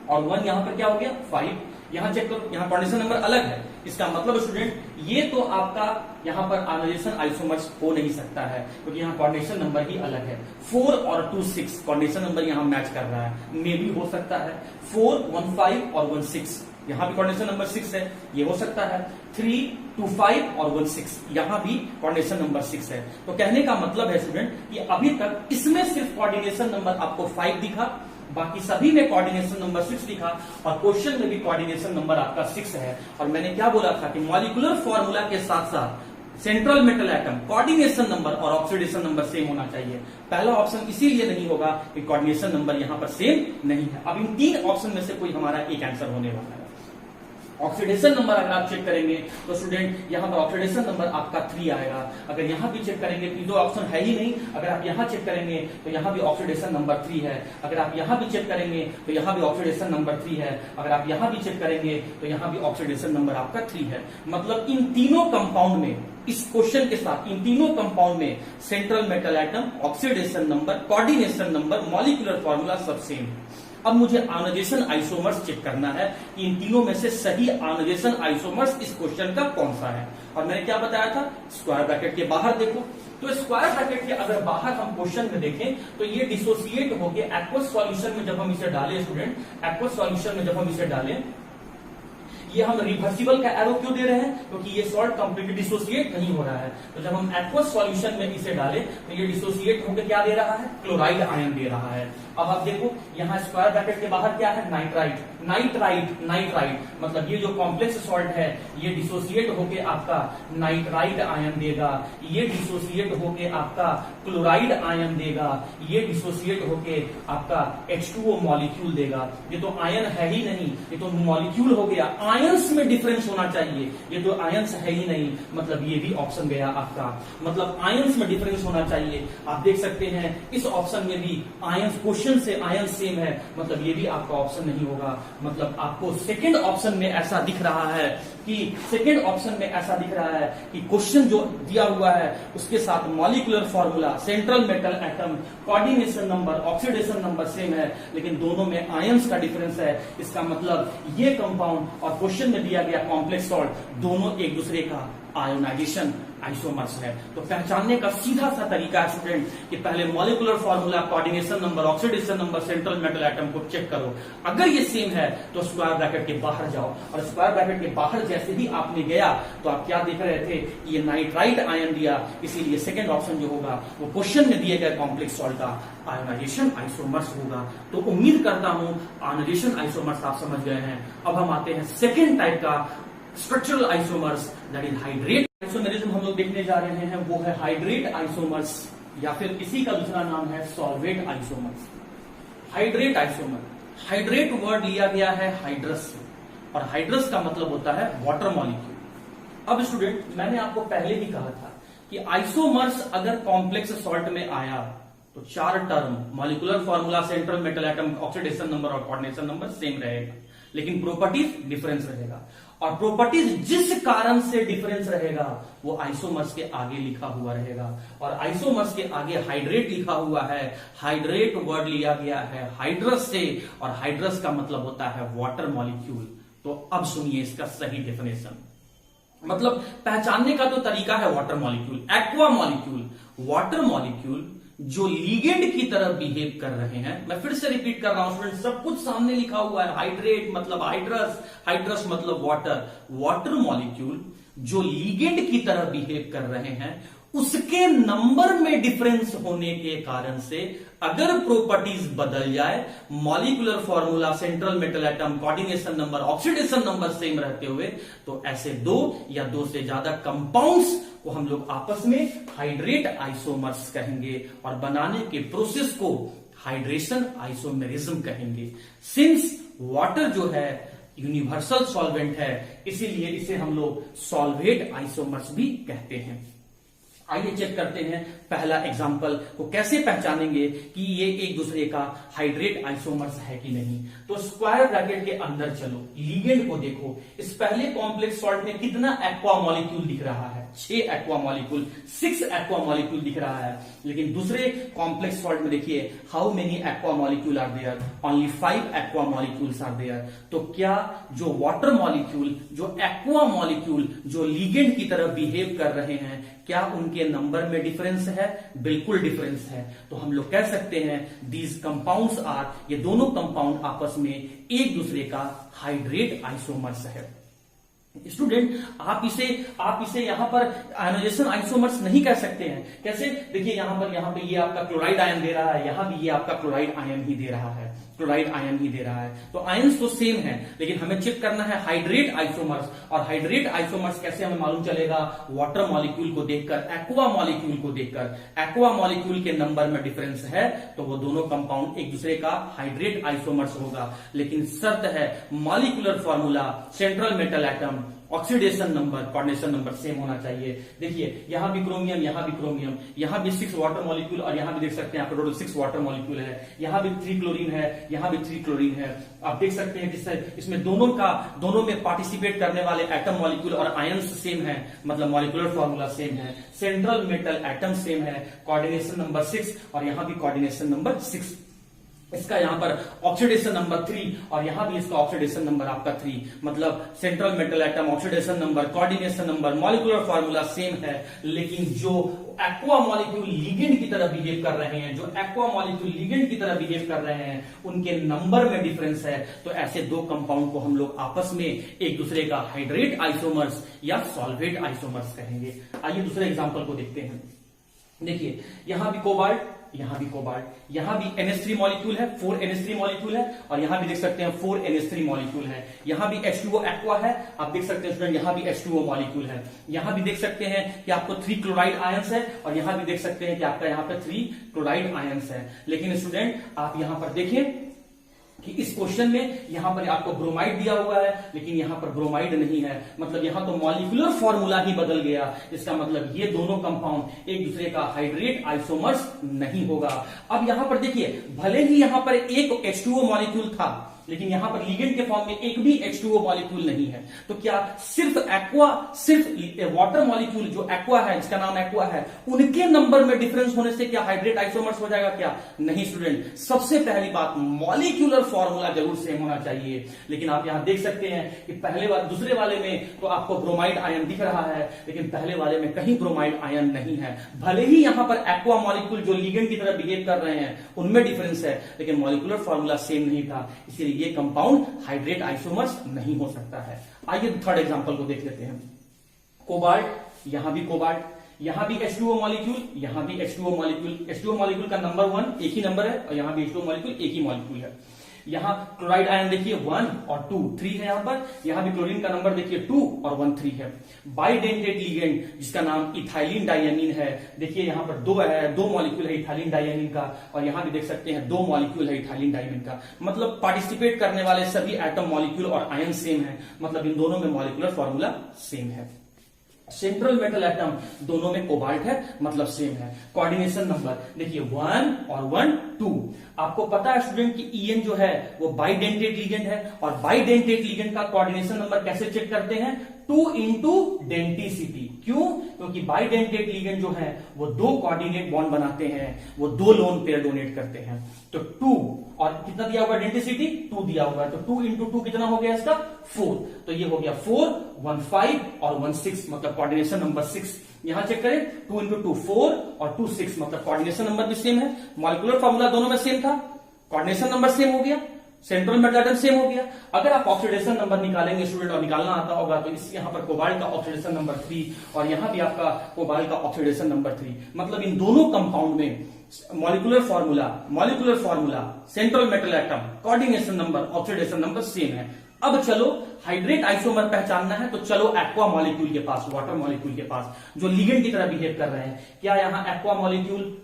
और 1 यहाँ पर क्या हो गया 5, यहाँ चेक करो यहाँ कोऑर्डिनेशन नंबर अलग है। इसका मतलब स्टूडेंट ये तो आपका यहाँ पर आयोनाइजेशन आइसोमर्स हो नहीं सकता है क्योंकि यहाँ कोऑर्डिनेशन नंबर ही अलग है। 4 और 2 6 कोऑर्डिनेशन नंबर यहाँ मैच कर रहा है, मे भी हो सकता है 4 1 5 और 1 6, यहाँ भी कोऑर्डिनेशन नंबर 6 है, ये हो सकता है 3 2 5 और 1 6, यहाँ भी कोऑर्डिनेशन नंबर 6 है। तो कहने का मतलब है स्टूडेंट कि अभी तक इसमें सिर्फ कोऑर्डिनेशन नंबर आपको 5 दिखा, बाकी सभी में कोऑर्डिनेशन नंबर 6 लिखा और क्वेश्चन में भी कोऑर्डिनेशन नंबर आपका 6 है। और मैंने क्या बोला था कि मॉलिक्यूलर फॉर्मूला के साथ साथ central metal atom, coordination number और ऑक्सीडेशन नंबर सेम होना चाहिए। पहला ऑप्शन इसीलिए नहीं होगा कि कोऑर्डिनेशन नंबर यहां पर सेम नहीं है। अब इन 3 ऑप्शन में से कोई हमारा एक आंसर होने वाला है। ऑक्सीडेशन नंबर अगर आप चेक करेंगे तो स्टूडेंट यहाँ पर ऑक्सीडेशन नंबर आपका 3 आएगा। अगर यहाँ भी चेक करेंगे तो ऑप्शन है ही नहीं, अगर आप यहाँ चेक करेंगे तो यहाँ भी ऑक्सीडेशन नंबर 3 है। अगर आप यहाँ भी चेक करेंगे तो यहाँ भी ऑक्सीडेशन नंबर 3 है। अगर आप यहाँ भी चेक करेंगे तो यहाँ भी ऑक्सीडेशन नंबर आपका 3 है। मतलब इन तीनों कंपाउंड में, इस क्वेश्चन के साथ इन तीनों कंपाउंड में central metal atom, oxidation number, coordination number, molecular formula सब सेम है। अब मुझे आयोनाइजेशन आइसोमर्स चेक करना है कि इन तीनों में से सही आयोनाइजेशन आइसोमर्स इस क्वेश्चन का कौन सा है। और मैंने क्या बताया था, स्क्वायर ब्रैकेट के बाहर देखो। तो स्क्वायर ब्रैकेट के अगर बाहर हम क्वेश्चन में देखें तो ये डिसोसिएट होके एक्वस सॉल्यूशन में जब हम इसे डालें स्टूडेंट, एक्वस सॉल्यूशन में जब हम इसे डालें, ये हम रिवर्सिबल का एरो क्यों दे रहे हैं, क्योंकि ये सॉल्ट कंप्लीटली डिसोसिएट नहीं हो रहा है। तो जब हम एक्वस सॉल्यूशन में इसे डालें तो ये डिसोसिएट होकर क्या दे रहा है, क्लोराइड आयन दे रहा है। अब आप देखो यहाँ स्क्वायर ब्रैकेट के बाहर क्या है, नाइट्राइट, नाइट्राइट, नाइट्राइट, मतलब ये जो कॉम्प्लेक्स सॉल्ट है ये डिसोसिएट होके आपका नाइट्राइट आयन देगा, ये डिसोसिएट होके आपका क्लोराइड आयन देगा, ये डिसोसिएट होके आपका H2O मॉलिक्यूल देगा। ये तो आयन है ही नहीं, ये तो मॉलिक्यूल हो गया। आयंस में डिफरेंस होना चाहिए, ये तो आयंस है ही नहीं, मतलब ये भी ऑप्शन गया आपका, मतलब आयंस में डिफरेंस होना चाहिए। आप देख सकते हैं इस ऑप्शन में भी आयंस, क्वेश्चन से आयंस सेम है, मतलब ये भी आपका ऑप्शन नहीं होगा। मतलब आपको सेकंड ऑप्शन में ऐसा दिख रहा है कि सेकंड ऑप्शन में ऐसा दिख रहा है कि क्वेश्चन जो दिया हुआ है उसके साथ molecular formula, central metal atom, coordination number, oxidation number same है, लेकिन दोनों में आयंस का डिफरेंस है। इसका मतलब ये कंपाउंड और क्वेश्चन में दिया गया कॉम्प्लेक्स सॉल्ट दोनों एक दूसरे का आयोनाइजेशन आइसोमर्स है। तो पहचानने का सीधा सा तरीका है स्टूडेंट कि पहले molecular formula, coordination number, oxidation number, central metal atom को चेक करो। अगर ये सेम है तो स्क्वायर ब्रैकेट के बाहर जाओ, और स्क्वायर ब्रैकेट के बाहर जैसे ही आपने गया तो आप क्या देख रहे थे, ये नाइट्राइट आयन दिया, इसीलिए सेकेंड ऑप्शन जो होगा वो क्वेश्चन में दिए गए कॉम्प्लेक्स सॉल्ट का आयोनाइजेशन आइसोमर्स होगा। तो उम्मीद करता हूं आयोनाइजेशन आइसोमर्स आप समझ गए हैं। अब हम आते हैं सेकेंड टाइप का structural isomers, that is hydrate isomerism हम लोग देखने जा रहे हैं। वो है हाइड्रेट आइसोमर्स, या फिर इसी का दूसरा नाम है solvate isomers. Hydrate isomer, hydrate word लिया गया है हाइड्रस से, और हाइड्रस का मतलब होता है वाटर मॉलिक्यूल। अब स्टूडेंट मैंने आपको पहले ही कहा था कि आइसोमर्स अगर कॉम्प्लेक्स सॉल्ट में आया तो 4 term, molecular formula, central metal atom, oxidation number और कोऑर्डिनेशन नंबर सेम रहेगा, लेकिन प्रॉपर्टीज डिफरेंस रहेगा। और प्रॉपर्टीज जिस कारण से डिफरेंस रहेगा वो आइसोमर्स के आगे लिखा हुआ रहेगा, और आइसोमर्स के आगे हाइड्रेट लिखा हुआ है। हाइड्रेट वर्ड लिया गया है हाइड्रस से, और हाइड्रस का मतलब होता है वाटर मॉलिक्यूल। तो अब सुनिए इसका सही डेफिनेशन, मतलब पहचानने का तो तरीका है water molecule, aqua molecule, water molecule जो लीगेंड की तरह बिहेव कर रहे हैं। मैं फिर से रिपीट कर रहा हूं स्टूडेंट, सब कुछ सामने लिखा हुआ है। हाइड्रेट मतलब हाइड्रस, हाइड्रस मतलब वाटर, वाटर मॉलिक्यूल जो लीगेंड की तरह बिहेव कर रहे हैं, उसके नंबर में डिफरेंस होने के कारण से अगर प्रॉपर्टीज बदल जाए, molecular formula, central metal atom, coordination number, oxidation number same रहते हुए, तो ऐसे 2 या 2 से ज्यादा कंपाउंड्स को हम लोग आपस में हाइड्रेट आइसोमर्स कहेंगे, और बनाने के प्रोसेस को हाइड्रेशन आइसोमेरिज्म कहेंगे। सिंस वाटर जो है यूनिवर्सल सॉल्वेंट है, इसीलिए इसे हम लोग सॉल्वेट आइसोमर्स भी कहते हैं। आइए चेक करते हैं पहला एग्जाम्पल को कैसे पहचानेंगे कि ये एक दूसरे का हाइड्रेट आइसोमर्स है कि नहीं। तो स्क्वायर ब्रैकेट के अंदर चलो, लीगेंड को देखो। इस पहले कॉम्प्लेक्स सॉल्ट में कितना एक्वा मॉलिक्यूल दिख रहा है, 6 एक्वा मॉलिक्यूल, 6 एक्वा मॉलिक्यूल दिख रहा है। लेकिन दूसरे कॉम्प्लेक्स सॉल्ट में देखिए how many aqua molecule are there, only 5 aqua molecules are there. तो क्या जो वाटर मॉलिक्यूल, जो एक्वा मॉलिक्यूल जो लीगेंड की तरह बिहेव कर रहे हैं, क्या उनके नंबर में डिफरेंस है? बिल्कुल डिफरेंस है। तो हम लोग कह सकते हैं दीज कंपाउंड्स आर, ये दोनों कंपाउंड आपस में एक दूसरे का हाइड्रेट आइसोमर्स है। स्टूडेंट आप इसे यहां पर आयोनाइजेशन आइसोमर्स नहीं कह सकते हैं। कैसे? देखिए यहां पे ये आपका क्लोराइड आयन दे रहा है, यहां भी ये आपका क्लोराइड आयन ही दे रहा है, क्लोराइड आयन ही दे रहा है। तो आयंस तो सेम है, लेकिन हमें चेक करना है हाइड्रेट आइसोमर्स। और हाइड्रेट आइसोमर्स कैसे हमें मालूम चलेगा? वाटर मॉलिक्यूल को देखकर, एक्वा मॉलिक्यूल को देखकर। एक्वा मॉलिक्यूल के नंबर में डिफरेंस है तो वो दोनों कंपाउंड एक दूसरे का हाइड्रेट आइसोमर्स होगा। लेकिन शर्त है molecular formula, central metal atom, oxidation number, coordination number same होना चाहिए। देखिए यहां भी क्रोमियम, यहां भी क्रोमियम, यहां भी 6 वाटर मॉलिक्यूल और यहां भी देख सकते हैं आप टोटल 6 वाटर मॉलिक्यूल है। यहां भी 3 क्लोरीन है, यहां भी 3 क्लोरीन है। आप देख सकते हैं कि इसमें दोनों में पार्टिसिपेट करने वाले एटम मॉलिक्यूल और आयंस सेम है, मतलब मॉलिक्यूलर फॉर्मूला सेम है, सेंट्रल मेटल एटम सेम है, कोऑर्डिनेशन नंबर 6 और यहां भी कोऑर्डिनेशन नंबर 6। इसका यहां पर ऑक्सीडेशन नंबर 3 और यहां भी इसका ऑक्सीडेशन नंबर आपका 3, मतलब central metal atom, oxidation number, coordination number, molecular formula same है। लेकिन जो एक्वा मॉलिक्यूल लिगेंड की तरह बिहेव कर रहे हैं, उनके नंबर में डिफरेंस है। तो ऐसे दो कंपाउंड को हम लोग आपस में एक दूसरे का हाइड्रेट आइसोमर्स या सॉल्वेट आइसोमर्स कहेंगे। आइए दूसरे एग्जांपल को देखते हैं। देखिए यहां भी कोबाल्ट, यहां भी कोबाल्ट, यहां भी NH3 मॉलिक्यूल है, 4 NH3 मॉलिक्यूल है और यहां भी देख सकते हैं 4 NH3 मॉलिक्यूल है। यहां भी H2O एक्वा है, आप देख सकते हैं स्टूडेंट यहां भी H2O मॉलिक्यूल है। यहां भी देख सकते हैं कि आपको 3 क्लोराइड आयंस है और यहां भी देख सकते हैं कि आपका यहां पर 3 क्लोराइड आयंस है। लेकिन स्टूडेंट आप यहां पर देखें कि इस क्वेश्चन में यहां पर आपको ब्रोमाइड दिया हुआ है, लेकिन यहां पर ब्रोमाइड नहीं है, मतलब यहां तो मॉलिक्यूलर फॉर्मूला ही बदल गया। इसका मतलब ये दोनों कंपाउंड एक दूसरे का हाइड्रेट आइसोमर्स नहीं होगा। अब यहां पर देखिए, भले ही यहां पर एक H2O मॉलिक्यूल था, लेकिन यहां पर लिगेंड के फॉर्म में एक भी H2O मॉलिक्यूल नहीं है। तो क्या सिर्फ वाटर मॉलिक्यूल जो एक्वा है, जिसका नाम एक्वा है, उनके नंबर में डिफरेंस होने से क्या हाइड्रेट आइसोमर्स हो जाएगा? क्या नहीं स्टूडेंट। सबसे पहली बात, मॉलिक्यूलर फॉर्मूला जरूर सेम होना चाहिए। लेकिन आप यहां देख सकते हैं कि दूसरे वाले में तो आपको ब्रोमाइड आयन दिख रहा है, लेकिन पहले वाले में कहीं ब्रोमाइड आयन नहीं है। भले ही यहां पर एक्वा मॉलिक्यूल जो लिगेंड की तरह बिहेव कर रहे हैं उनमें डिफरेंस है, लेकिन मॉलिक्यूलर फॉर्मूला सेम नहीं था, इसलिए ये कंपाउंड हाइड्रेट आइसोमर्स नहीं हो सकता है। आइए थर्ड एग्जांपल को देख लेते हैं। कोबाल्ट, यहां भी कोबाल्ट, यहां भी H2O मॉलिक्यूल, यहां भी H2O मॉलिक्यूल। H2O मॉलिक्यूल का नंबर 1 एक ही नंबर है और यहां भी H2O मॉलिक्यूल एक ही मॉलिक्यूल है। यहां क्लोराइड आयन देखिए 1 और 2, 3 है यहां पर। यहां भी क्लोरीन का नंबर देखिए 2 और 1, 3 है। बाइडेंटेट लिगेंड जिसका नाम इथाइलिन डायमीन है, देखिए यहां पर 2 मॉलिक्यूल है इथाइलिन डायमीन का और यहां भी देख सकते हैं 2 मॉलिक्यूल है इथाइलिन डायमीन का। मतलब पार्टिसिपेट करने वाले सभी एटम, मॉलिक्यूल और आयन सेम है, मतलब इन दोनों में मॉलिक्यूलर फॉर्मूला सेम है। सेंट्रल मेटल एटम दोनों में कोबाल्ट है, मतलब सेम है। कोऑर्डिनेशन नंबर देखिए 1 और 1, 2। आपको पता है स्टूडेंट कि EN जो है वो बाइडेंटेट लिगेंड है और बाइडेंटेट लिगेंड का कोऑर्डिनेशन नंबर कैसे चेक करते हैं? 2 इंटू डेंटिसिटी। क्यों? क्योंकि बाइडेंटेट लिगेंड जो है वो 2 कोऑर्डिनेट बॉन्ड बनाते हैं, वो 2 लोन पेयर डोनेट करते हैं। तो 2 और कितना दिया हुआ डेंटिसिटी? 2 दिया हुआ है, तो 2 इंटू 2 कितना हो गया इसका? 4। तो ये हो गया 4, 1, 5 और 1, 6, मतलब कोऑर्डिनेशन नंबर 6। यहां चेक करें 2 इंटू 2 4 और 2 6, मतलब कोऑर्डिनेशन नंबर भी सेम है। मॉलिक्यूलर फॉर्मूला दोनों में सेम था, कोऑर्डिनेशन नंबर सेम हो गया, सेंट्रल मेटल एटम सेम हो गया। अगर आप ऑक्सीडेशन नंबर निकालेंगे स्टूडेंट और निकालना आता होगा तो इस यहां पर कोबाल्ट का ऑक्सीडेशन नंबर 3 और यहां भी आपका कोबाल्ट का ऑक्सीडेशन नंबर 3, मतलब इन दोनों कंपाउंड में molecular formula, central metal atom, coordination number, oxidation number same है। अब चलो हाइड्रेट आइसोमर पहचानना है, तो चलो एक्वा मॉलिक्यूल के पास, वाटर मॉलिक्यूल के पास, जो लिगेंड की तरह बिहेव कर रहे हैं। क्या यहां एक्वा मॉलिक्यूल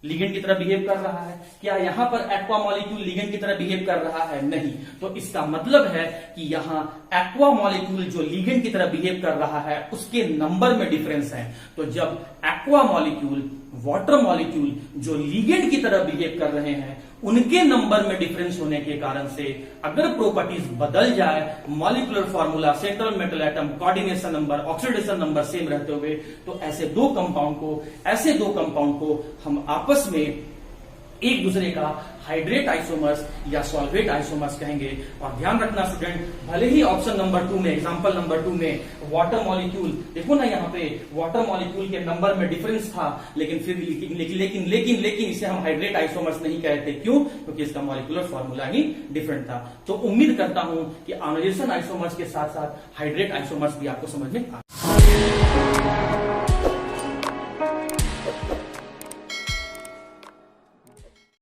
लिगेंड की तरह बिहेव कर रहा है? क्या यहां पर एक्वा मॉलिक्यूल लिगेंड की तरह बिहेव कर रहा है? नहीं। तो इसका मतलब है कि यहां एक्वा मॉलिक्यूल जो लिगेंड की तरह बिहेव कर रहा है उसके नंबर में डिफरेंस है। तो जब एक्वा मॉलिक्यूल, वाटर मॉलिक्यूल जो लिगेंड की तरह बिहेव कर रहे हैं उनके नंबर में डिफरेंस होने के कारण से अगर प्रॉपर्टीज बदल जाए, molecular formula, central metal atom, coordination number, oxidation number same रहते हुए, तो ऐसे दो कंपाउंड को हम आपस में एक दूसरे का हाइड्रेट आइसोमर्स या सॉल्वेट आइसोमर्स कहेंगे। और ध्यान रखना स्टूडेंट, भले ही ऑप्शन नंबर 2 में, एग्जांपल नंबर 2 में वाटर मॉलिक्यूल, देखो ना यहाँ पे वाटर मॉलिक्यूल के नंबर में डिफरेंस था, लेकिन फिर लेकिन इसे हम हाइड्रेट आइसोमर्स नहीं कहते। क्यों? क्योंकि इसका मॉलिक्यूलर फॉर्मूला ही डिफरेंट था। तो उम्मीद करता हूं कि आयोनाइजेशन आइसोमर्स के साथ साथ हाइड्रेट आइसोमर्स भी आपको समझ में आ